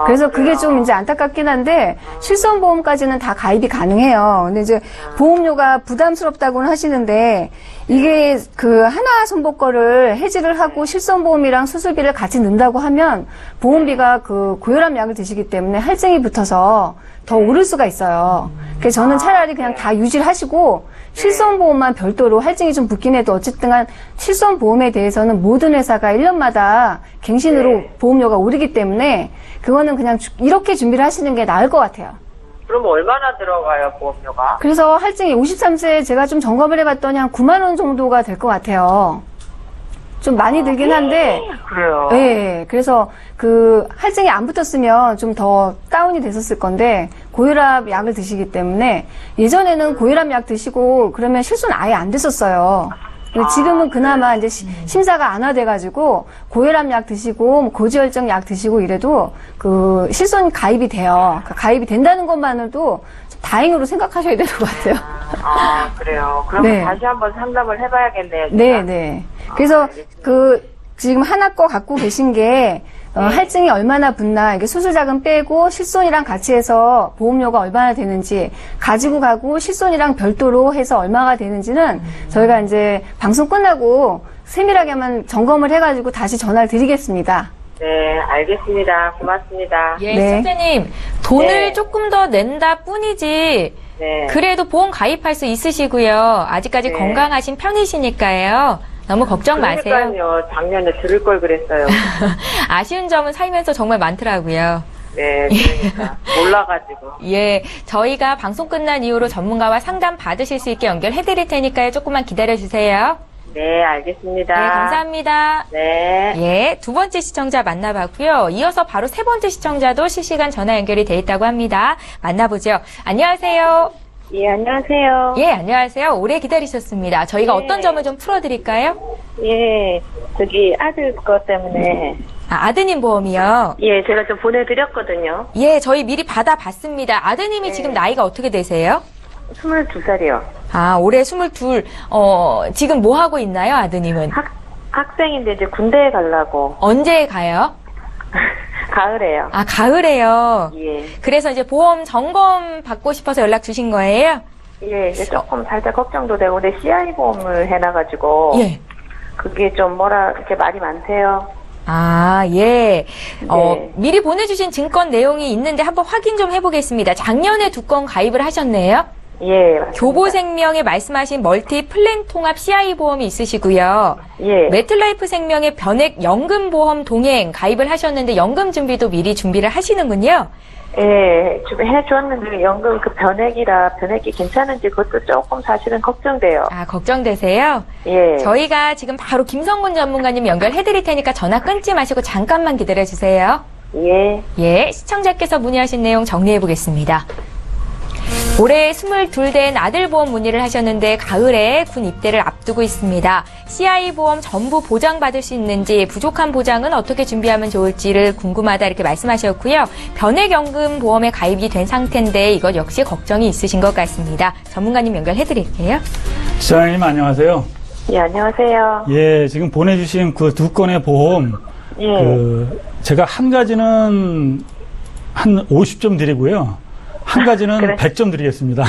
그래서 그게 좀 이제 안타깝긴 한데 실손보험까지는 다 가입이 가능해요. 근데 이제 보험료가 부담스럽다고는 하시는데 이게 그 하나 손보 거를 해지를 하고 실손보험이랑 수술비를 같이 넣는다고 하면 보험비가 그 고혈압 약을 드시기 때문에 할증이 붙어서 더 오를 수가 있어요. 그래서 저는 차라리 그냥 다 유지를 하시고 실손보험만 별도로 할증이 좀 붙긴 해도 어쨌든 간 실손보험에 대해서는 모든 회사가 1년마다 갱신으로 보험료가 오르기 때문에 그거는 그냥 이렇게 준비를 하시는 게 나을 것 같아요. 그럼 얼마나 들어가요, 보험료가? 그래서 할증이 53세 제가 좀 점검을 해봤더니 한 9만 원 정도가 될 것 같아요. 좀 많이 들긴 한데. 그래요? 네. 그래서 그 할증이 안 붙었으면 좀 더 다운이 됐었을 건데 고혈압 약을 드시기 때문에 예전에는 고혈압 약 드시고 그러면 실손 아예 안 됐었어요. 근데 지금은 그나마 이제 심사가 안화돼가지고 고혈압 약 드시고 고지혈증 약 드시고 이래도 그 실손 가입이 돼요. 그러니까 가입이 된다는 것만으로도 좀 다행으로 생각하셔야 될 것 같아요. 아, 그래요. 그러면 네. 다시 한번 상담을 해봐야겠네요. 제가. 네, 네. 그래서 지금 하나 거 갖고 계신 게 할증이 얼마나 붙나, 이게 수술자금 빼고 실손이랑 같이 해서 보험료가 얼마나 되는지, 가지고 가고 실손이랑 별도로 해서 얼마가 되는지는 저희가 이제 방송 끝나고 세밀하게 한번 점검을 해가지고 다시 전화를 드리겠습니다. 네, 알겠습니다. 고맙습니다. 예, 네. 시청자님, 돈을 네. 조금 더 낸다 뿐이지, 네. 그래도 보험 가입할 수 있으시고요. 아직까지 네. 건강하신 편이시니까요. 너무 걱정 마세요. 그러니까요. 작년에 들을 걸 그랬어요. 아쉬운 점은 살면서 정말 많더라고요. 네, 그러니까. 몰라가지고. 예, 저희가 방송 끝난 이후로 전문가와 상담 받으실 수 있게 연결해드릴 테니까요. 조금만 기다려주세요. 네, 알겠습니다. 네, 감사합니다. 네. 예, 두 번째 시청자 만나봤고요. 이어서 바로 세 번째 시청자도 실시간 전화 연결이 돼 있다고 합니다. 만나보죠. 안녕하세요. 예, 안녕하세요. 예, 안녕하세요. 오래 기다리셨습니다. 저희가 네. 어떤 점을 좀 풀어드릴까요? 예, 저기 아들 것 때문에 아드님 보험이요. 예, 제가 좀 보내드렸거든요. 예, 저희 미리 받아봤습니다. 아드님이 네. 지금 나이가 어떻게 되세요? 22살이요. 아, 올해 22. 지금 뭐 하고 있나요, 아드님은? 학생인데 이제 군대에 가려고. 언제 가요? 가을에요. 아, 가을에요. 예. 그래서 이제 보험 점검 받고 싶어서 연락 주신 거예요? 예, 이제 조금 살짝 걱정도 되고, 근데 CI 보험을 해놔가지고. 예. 그게 좀 이렇게 말이 많대요. 아, 예. 네. 미리 보내주신 증권 내용이 있는데 한번 확인 좀 해보겠습니다. 작년에 2건 가입을 하셨네요? 예, 맞습니다. 교보생명에 말씀하신 멀티 플랜 통합 CI 보험이 있으시고요. 예. 메틀라이프 생명의 변액 연금보험 동행 가입을 하셨는데 연금 준비도 미리 준비를 하시는군요. 예, 좀 해줬는데 연금 그 변액이 괜찮은지 그것도 조금 사실은 걱정돼요. 아, 걱정되세요? 예. 저희가 지금 바로 김성군 전문가님 연결해드릴 테니까 전화 끊지 마시고 잠깐만 기다려주세요. 예. 예, 시청자께서 문의하신 내용 정리해보겠습니다. 올해 22 된 아들 보험 문의를 하셨는데 가을에 군 입대를 앞두고 있습니다. CI 보험 전부 보장받을 수 있는지, 부족한 보장은 어떻게 준비하면 좋을지를 궁금하다 이렇게 말씀하셨고요. 변액연금 보험에 가입이 된 상태인데 이것 역시 걱정이 있으신 것 같습니다. 전문가님 연결해드릴게요. 시장님 안녕하세요. 예, 안녕하세요. 예, 지금 보내주신 그 두 건의 보험, 예. 제가 한 가지는 한 50점 드리고요. 한 가지는 그래? 100점 드리겠습니다.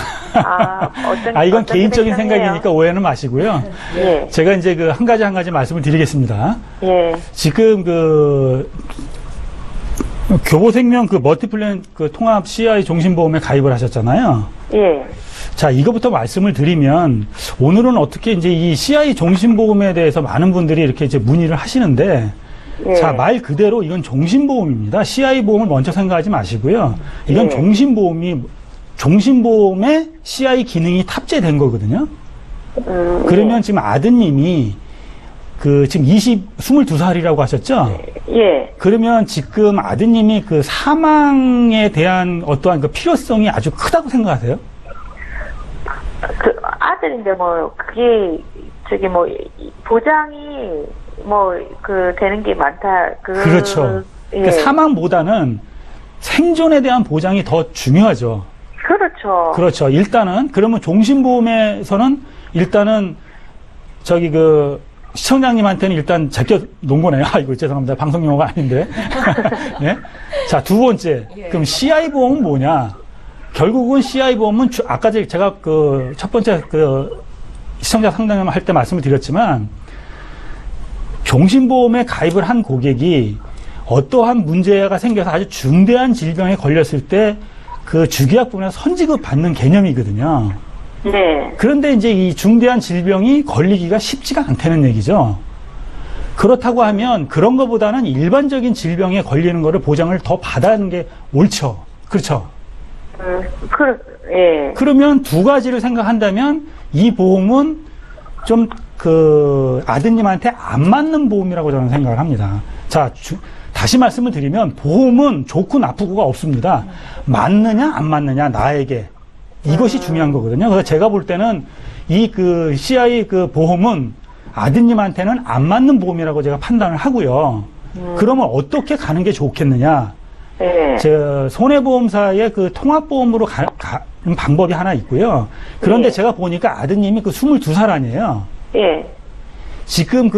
어떤 이건 개인적인 게 생각이니까 오해는 마시고요. 예. 제가 이제 그 한 가지 말씀을 드리겠습니다. 예. 지금 그 교보생명 그 멀티플랜 그 통합 CI 종신보험에 가입을 하셨잖아요. 예. 자, 이거부터 말씀을 드리면 오늘은 어떻게 이제 이 CI 종신보험에 대해서 많은 분들이 이렇게 이제 문의를 하시는데, 예. 자, 말 그대로 이건 종신보험입니다. CI 보험을 먼저 생각하지 마시고요. 이건 예. 종신보험에 CI 기능이 탑재된 거거든요. 그러면 지금 아드님이 지금 22살이라고 하셨죠? 예. 그러면 지금 아드님이 그 사망에 대한 어떠한 그 필요성이 아주 크다고 생각하세요? 그 아들인데 그게 보장이 되는 게 많다. 그렇죠. 예. 그러니까 사망보다는 생존에 대한 보장이 더 중요하죠. 그렇죠. 그렇죠. 그러면 종신보험에서는 시청자님한테는 일단 제껴 놓은 거네요. 아이고, 죄송합니다. 방송 용어가 아닌데. 네? 자, 두 번째. 그럼 CI 보험은 뭐냐? 결국은 CI 보험은 아까 제가 첫 번째 시청자 상담 할 때 말씀을 드렸지만, 종신보험에 가입을 한 고객이 어떠한 문제가 생겨서 아주 중대한 질병에 걸렸을 때 그 주기약 부분에서 선지급 받는 개념이거든요. 네. 그런데 이제 이 중대한 질병이 걸리기가 쉽지가 않다는 얘기죠. 그렇다고 하면 그런 것보다는 일반적인 질병에 걸리는 거를 보장을 더 받아야하는 게 옳죠. 그렇죠? 예. 그러면 두 가지를 생각한다면 이 보험은 좀 아드님한테 안 맞는 보험이라고 저는 생각을 합니다. 자, 다시 말씀을 드리면 보험은 좋고 나쁘고가 없습니다. 맞느냐 안 맞느냐 나에게 이것이 중요한 거거든요. 그래서 제가 볼 때는 CI 보험은 아드님한테는 안 맞는 보험이라고 제가 판단을 하고요. 그러면 어떻게 가는 게 좋겠느냐? 네. 손해보험사의 통합보험으로 가는 방법이 하나 있고요. 그런데 네. 제가 보니까 아드님이 22살 아니에요. 예. 지금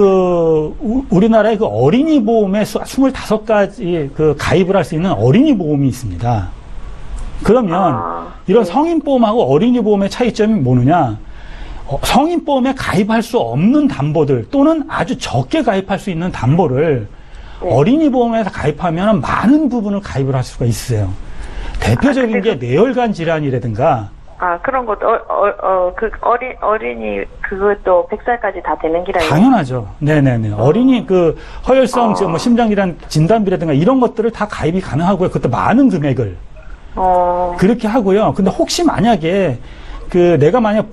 우리나라의 어린이 보험에 25가지 가입을 할 수 있는 어린이 보험이 있습니다. 그러면 이런 성인보험하고 어린이 보험의 차이점이 뭐느냐? 성인보험에 가입할 수 없는 담보들 또는 아주 적게 가입할 수 있는 담보를 어린이 보험에서 가입하면 많은 부분을 가입을 할 수가 있어요. 대표적인 게 뇌혈관 질환이라든가. 그런 것도, 어린이, 그것도 100살까지 다 되는 기라요? 당연하죠. 네네네. 어린이 허혈성, 심장질환 진단비라든가 이런 것들을 다 가입이 가능하고요. 그것도 많은 금액을. 그렇게 하고요. 근데 혹시 만약에, 내가 만약,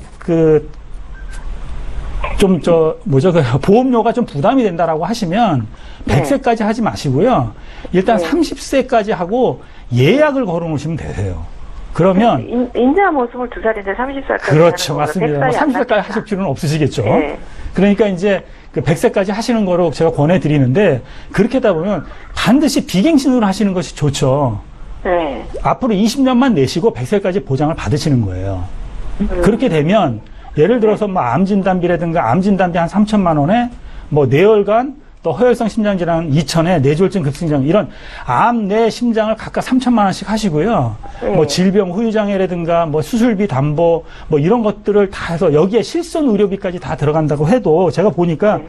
보험료가 좀 부담이 된다라고 하시면, 100세까지 하지 마시고요. 일단 30세까지 하고 예약을 걸어 놓으시면 되세요. 그러면. 인자 22살인데 30살까지. 그렇죠. 맞습니다. 30살까지 하실 필요는 없으시겠죠. 네. 그러니까 이제 100세까지 하시는 거로 제가 권해드리는데, 그렇게 하다 보면 반드시 비갱신으로 하시는 것이 좋죠. 네. 앞으로 20년만 내시고 100세까지 보장을 받으시는 거예요. 그렇게 되면, 예를 들어서 암 진단비라든가 암 진단비 한 3천만 원에 뇌혈관, 또 허혈성 심장질환 2천에 뇌졸중 급성장 이런 암, 뇌, 심장을 각각 3천만 원씩 하시고요. 질병 후유장애라든가 수술비 담보 이런 것들을 다 해서 여기에 실손 의료비까지 다 들어간다고 해도 제가 보니까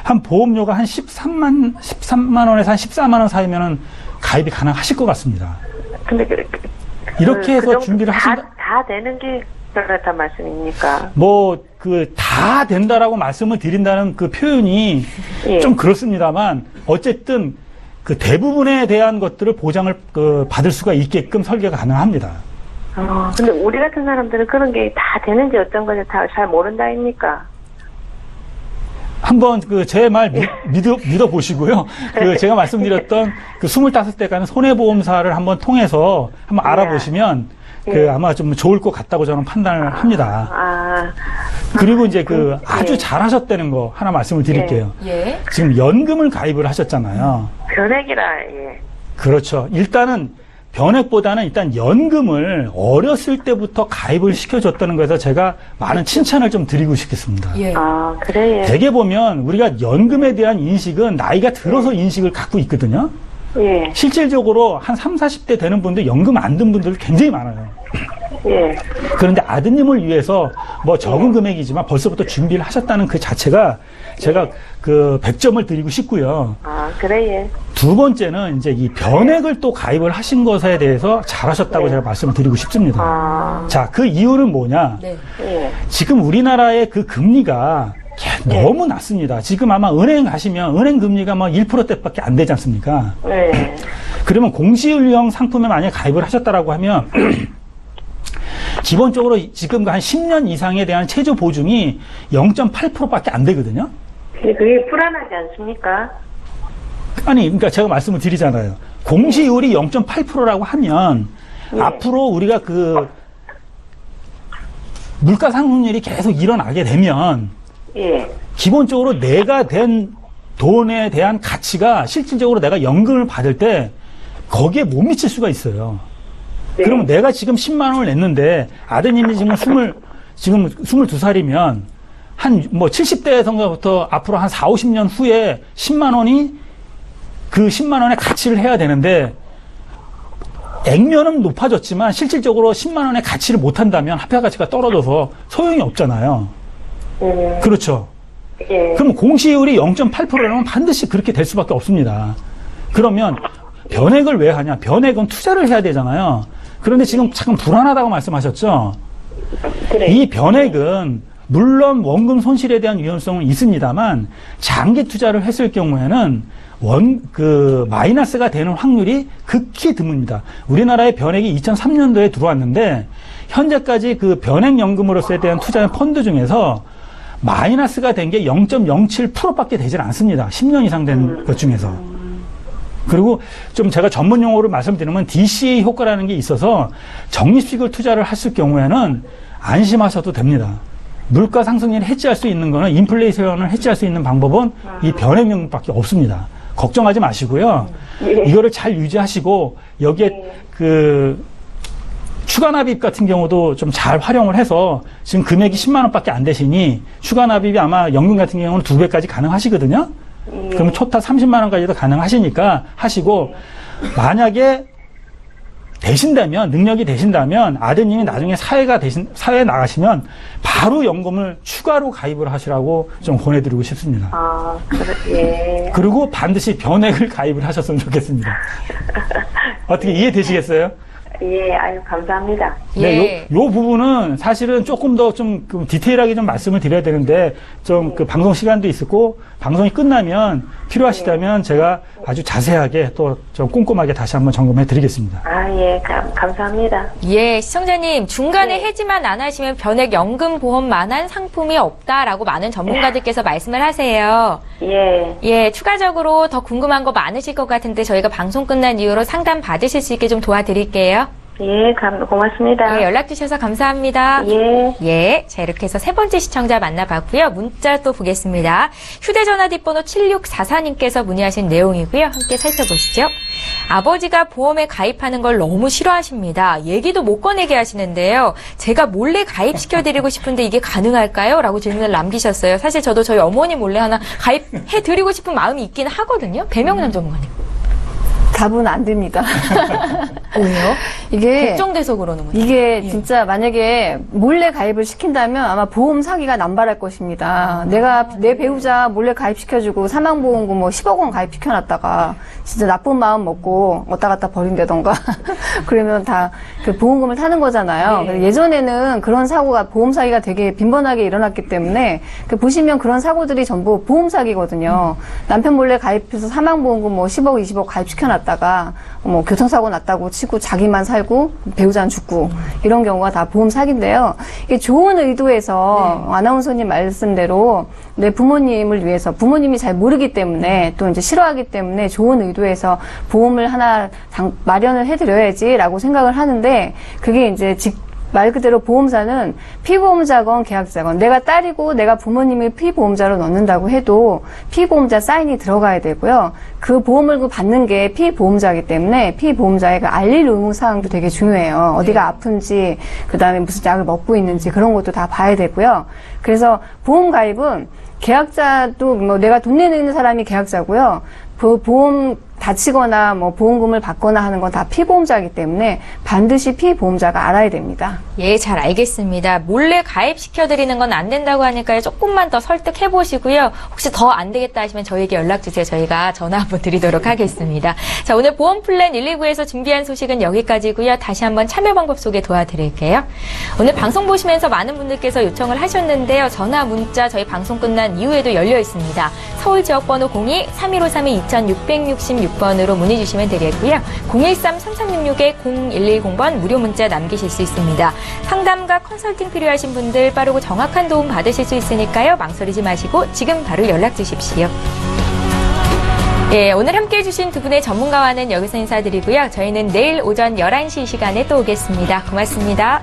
한 보험료가 한 13만 원에서 한 14만 원 사이면은 가입이 가능하실 것 같습니다. 근데 이렇게 해서 준비를 하신다. 다 되는 게 그렇단 말씀입니까? 다 된다라고 말씀을 드린다는 표현이 좀 그렇습니다만, 어쨌든 대부분에 대한 것들을 보장을 받을 수가 있게끔 설계가 가능합니다. 근데 우리 같은 사람들은 그런 게 다 되는지 어떤 건지 다 잘 모른다 아닙니까? 한번 제 말 믿어보시고요. 제가 말씀드렸던 25대 가는 손해보험사를 한번 통해서 한번 알아보시면 그 아마 좀 좋을 것 같다고 저는 판단을 합니다. 그리고 이제 그 아주 잘하셨다는 거 하나 말씀을 드릴게요. 예. 지금 연금을 가입을 하셨잖아요. 변액이라, 예. 그렇죠. 일단은 변액보다는 일단 연금을 어렸을 때부터 가입을 시켜줬다는 거에서 제가 많은 칭찬을 좀 드리고 싶겠습니다. 예. 그래, 예. 대개 보면 우리가 연금에 대한 인식은 나이가 들어서 인식을 갖고 있거든요. 예. 실질적으로 한 30, 40대 되는 분들 연금 안 든 분들 굉장히 많아요. 예. 그런데 아드님을 위해서 뭐 적은 금액이지만 벌써부터 준비를 하셨다는 그 자체가 제가 그 100점을 드리고 싶고요. 그래, 예. 두 번째는 이제 이 변액을 또 가입을 하신 것에 대해서 잘하셨다고 제가 말씀을 드리고 싶습니다. 자, 그 이유는 뭐냐? 네. 예. 지금 우리나라의 그 금리가 너무 낮습니다. 지금 아마 은행 가시면 은행 금리가 뭐 1%대밖에 안 되지 않습니까? 예. 그러면 공시율형 상품에 만약에 가입을 하셨다라고 하면 기본적으로 지금 한 10년 이상에 대한 최저 보증이 0.8%밖에 안 되거든요. 근데 그게 불안하지 않습니까? 아니, 그러니까 제가 말씀을 드리잖아요. 공시율이 0.8%라고 하면 앞으로 우리가 그 물가 상승률이 계속 일어나게 되면 예. 기본적으로 내가 된 돈에 대한 가치가 실질적으로 내가 연금을 받을 때 거기에 못 미칠 수가 있어요. 네. 그러면 내가 지금 10만 원을 냈는데 아드님이 지금 22살이면 한 뭐 70대에서부터 앞으로 한 4, 50년 후에 10만 원이 그 10만 원의 가치를 해야 되는데 액면은 높아졌지만 실질적으로 10만 원의 가치를 못 한다면 화폐 가치가 떨어져서 소용이 없잖아요. 그렇죠. 예. 그럼 공시율이 0.8%라면 반드시 그렇게 될 수밖에 없습니다. 그러면 변액을 왜 하냐? 변액은 투자를 해야 되잖아요. 그런데 지금 잠깐 불안하다고 말씀하셨죠? 그래. 이 변액은 물론 원금 손실에 대한 위험성은 있습니다만 장기 투자를 했을 경우에는 마이너스가 되는 확률이 극히 드뭅니다. 우리나라의 변액이 2003년도에 들어왔는데 현재까지 그 변액연금으로서에 대한 투자 펀드 중에서 마이너스가 된 게 0.07%밖에 되질 않습니다. 10년 이상 된 것 중에서. 그리고 좀 제가 전문 용어로 말씀드리면 DCA 효과라는 게 있어서 적립식을 투자를 했을 경우에는 안심하셔도 됩니다. 물가 상승률을 해지할 수 있는 거는 인플레이션을 해지할 수 있는 방법은 이 변액연금밖에 없습니다. 걱정하지 마시고요. 이거를 잘 유지하시고 여기에 그 추가 납입 같은 경우도 좀 잘 활용을 해서 지금 금액이 10만 원밖에 안 되시니 추가 납입이 아마 연금 같은 경우는 2배까지 가능하시거든요. 그럼 초타 30만 원까지도 가능하시니까 하시고 만약에 되신다면 능력이 되신다면 아드님이 나중에 사회에 나가시면 바로 연금을 추가로 가입을 하시라고 좀 권해드리고 싶습니다. 예. 그리고 반드시 변액을 가입을 하셨으면 좋겠습니다. 어떻게 이해되시겠어요? 예, 아유, 감사합니다. 네, 요 부분은 사실은 조금 더 좀 디테일하게 좀 말씀을 드려야 되는데 좀 그 방송 시간도 있었고 방송이 끝나면 필요하시다면 제가 아주 자세하게 또 좀 꼼꼼하게 다시 한번 점검해 드리겠습니다. 예, 감사합니다. 예, 시청자님, 중간에 해지만 안 하시면 변액 연금 보험만한 상품이 없다라고 많은 전문가들께서 말씀을 하세요. 예, 추가적으로 더 궁금한 거 많으실 것 같은데 저희가 방송 끝난 이후로 상담 받으실 수 있게 좀 도와드릴게요. 예, 고맙습니다. 예, 연락 주셔서 감사합니다. 예, 자, 이렇게 해서 세 번째 시청자 만나봤고요. 문자 또 보겠습니다. 휴대전화 뒷번호 7644님께서 문의하신 내용이고요. 함께 살펴보시죠. 아버지가 보험에 가입하는 걸 너무 싫어하십니다. 얘기도 못 꺼내게 하시는데요. 제가 몰래 가입시켜드리고 싶은데 이게 가능할까요? 라고 질문을 남기셨어요. 사실 저도 저희 어머니 몰래 하나 가입해드리고 싶은 마음이 있긴 하거든요. 배명남 전문가님. 답은 안 됩니다. 왜요? 이게 걱정돼서 그러는 거죠. 이게 진짜 만약에 몰래 가입을 시킨다면 아마 보험 사기가 남발할 것입니다. 내가 내 배우자 몰래 가입시켜주고 사망보험금 뭐 10억 원 가입시켜놨다가 진짜 나쁜 마음 먹고 왔다 갔다 버린다던가 그러면 다 그 보험금을 타는 거잖아요. 예전에는 그런 사고가 보험 사기가 되게 빈번하게 일어났기 때문에 보시면 그런 사고들이 전부 보험 사기거든요. 남편 몰래 가입해서 사망보험금 뭐 10억, 20억 가입시켜놨다. 갔다가 뭐 교통사고 났다고 치고 자기만 살고 배우자는 죽고 이런 경우가 다 보험 사기인데요. 이게 좋은 의도에서 아나운서님 말씀대로 내 부모님을 위해서 부모님이 잘 모르기 때문에 또 이제 싫어하기 때문에 좋은 의도에서 보험을 하나 마련을 해드려야지라고 생각을 하는데 그게 이제 말 그대로 보험사는 피보험자건 계약자건 내가 딸이고 내가 부모님을 피보험자로 넣는다고 해도 피보험자 사인이 들어가야 되고요. 그 보험을 받는 게 피보험자이기 때문에 피보험자의 알릴 의무사항도 되게 중요해요. 어디가 아픈지 그다음에 무슨 약을 먹고 있는지 그런 것도 다 봐야 되고요. 그래서 보험 가입은 계약자도 뭐 내가 돈 내는 사람이 계약자고요. 보험 다치거나 뭐 보험금을 받거나 하는 건 다 피보험자이기 때문에 반드시 피보험자가 알아야 됩니다. 예, 잘 알겠습니다. 몰래 가입시켜드리는 건 안 된다고 하니까요. 조금만 더 설득해보시고요. 혹시 더 안 되겠다 하시면 저희에게 연락주세요. 저희가 전화 한번 드리도록 하겠습니다. 자, 오늘 보험플랜 119에서 준비한 소식은 여기까지고요. 다시 한번 참여 방법 소개 도와드릴게요. 오늘 방송 보시면서 많은 분들께서 요청을 하셨는데요. 전화, 문자 저희 방송 끝난 이후에도 열려 있습니다. 서울 지역번호 02-3153-2666번으로 문의 주시면 되겠고요. 013-3366-0110번 무료 문자 남기실 수 있습니다. 상담과 컨설팅 필요하신 분들 빠르고 정확한 도움 받으실 수 있으니까요. 망설이지 마시고 지금 바로 연락 주십시오. 예, 오늘 함께해 주신 두 분의 전문가와는 여기서 인사드리고요. 저희는 내일 오전 11시 시간에 또 오겠습니다. 고맙습니다.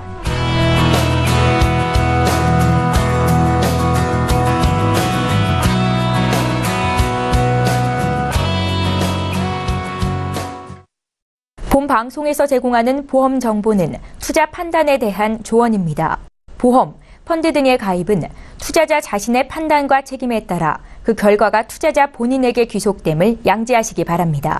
본 방송에서 제공하는 보험 정보는 투자 판단에 대한 조언입니다. 보험, 펀드 등의 가입은 투자자 자신의 판단과 책임에 따라 그 결과가 투자자 본인에게 귀속됨을 양지하시기 바랍니다.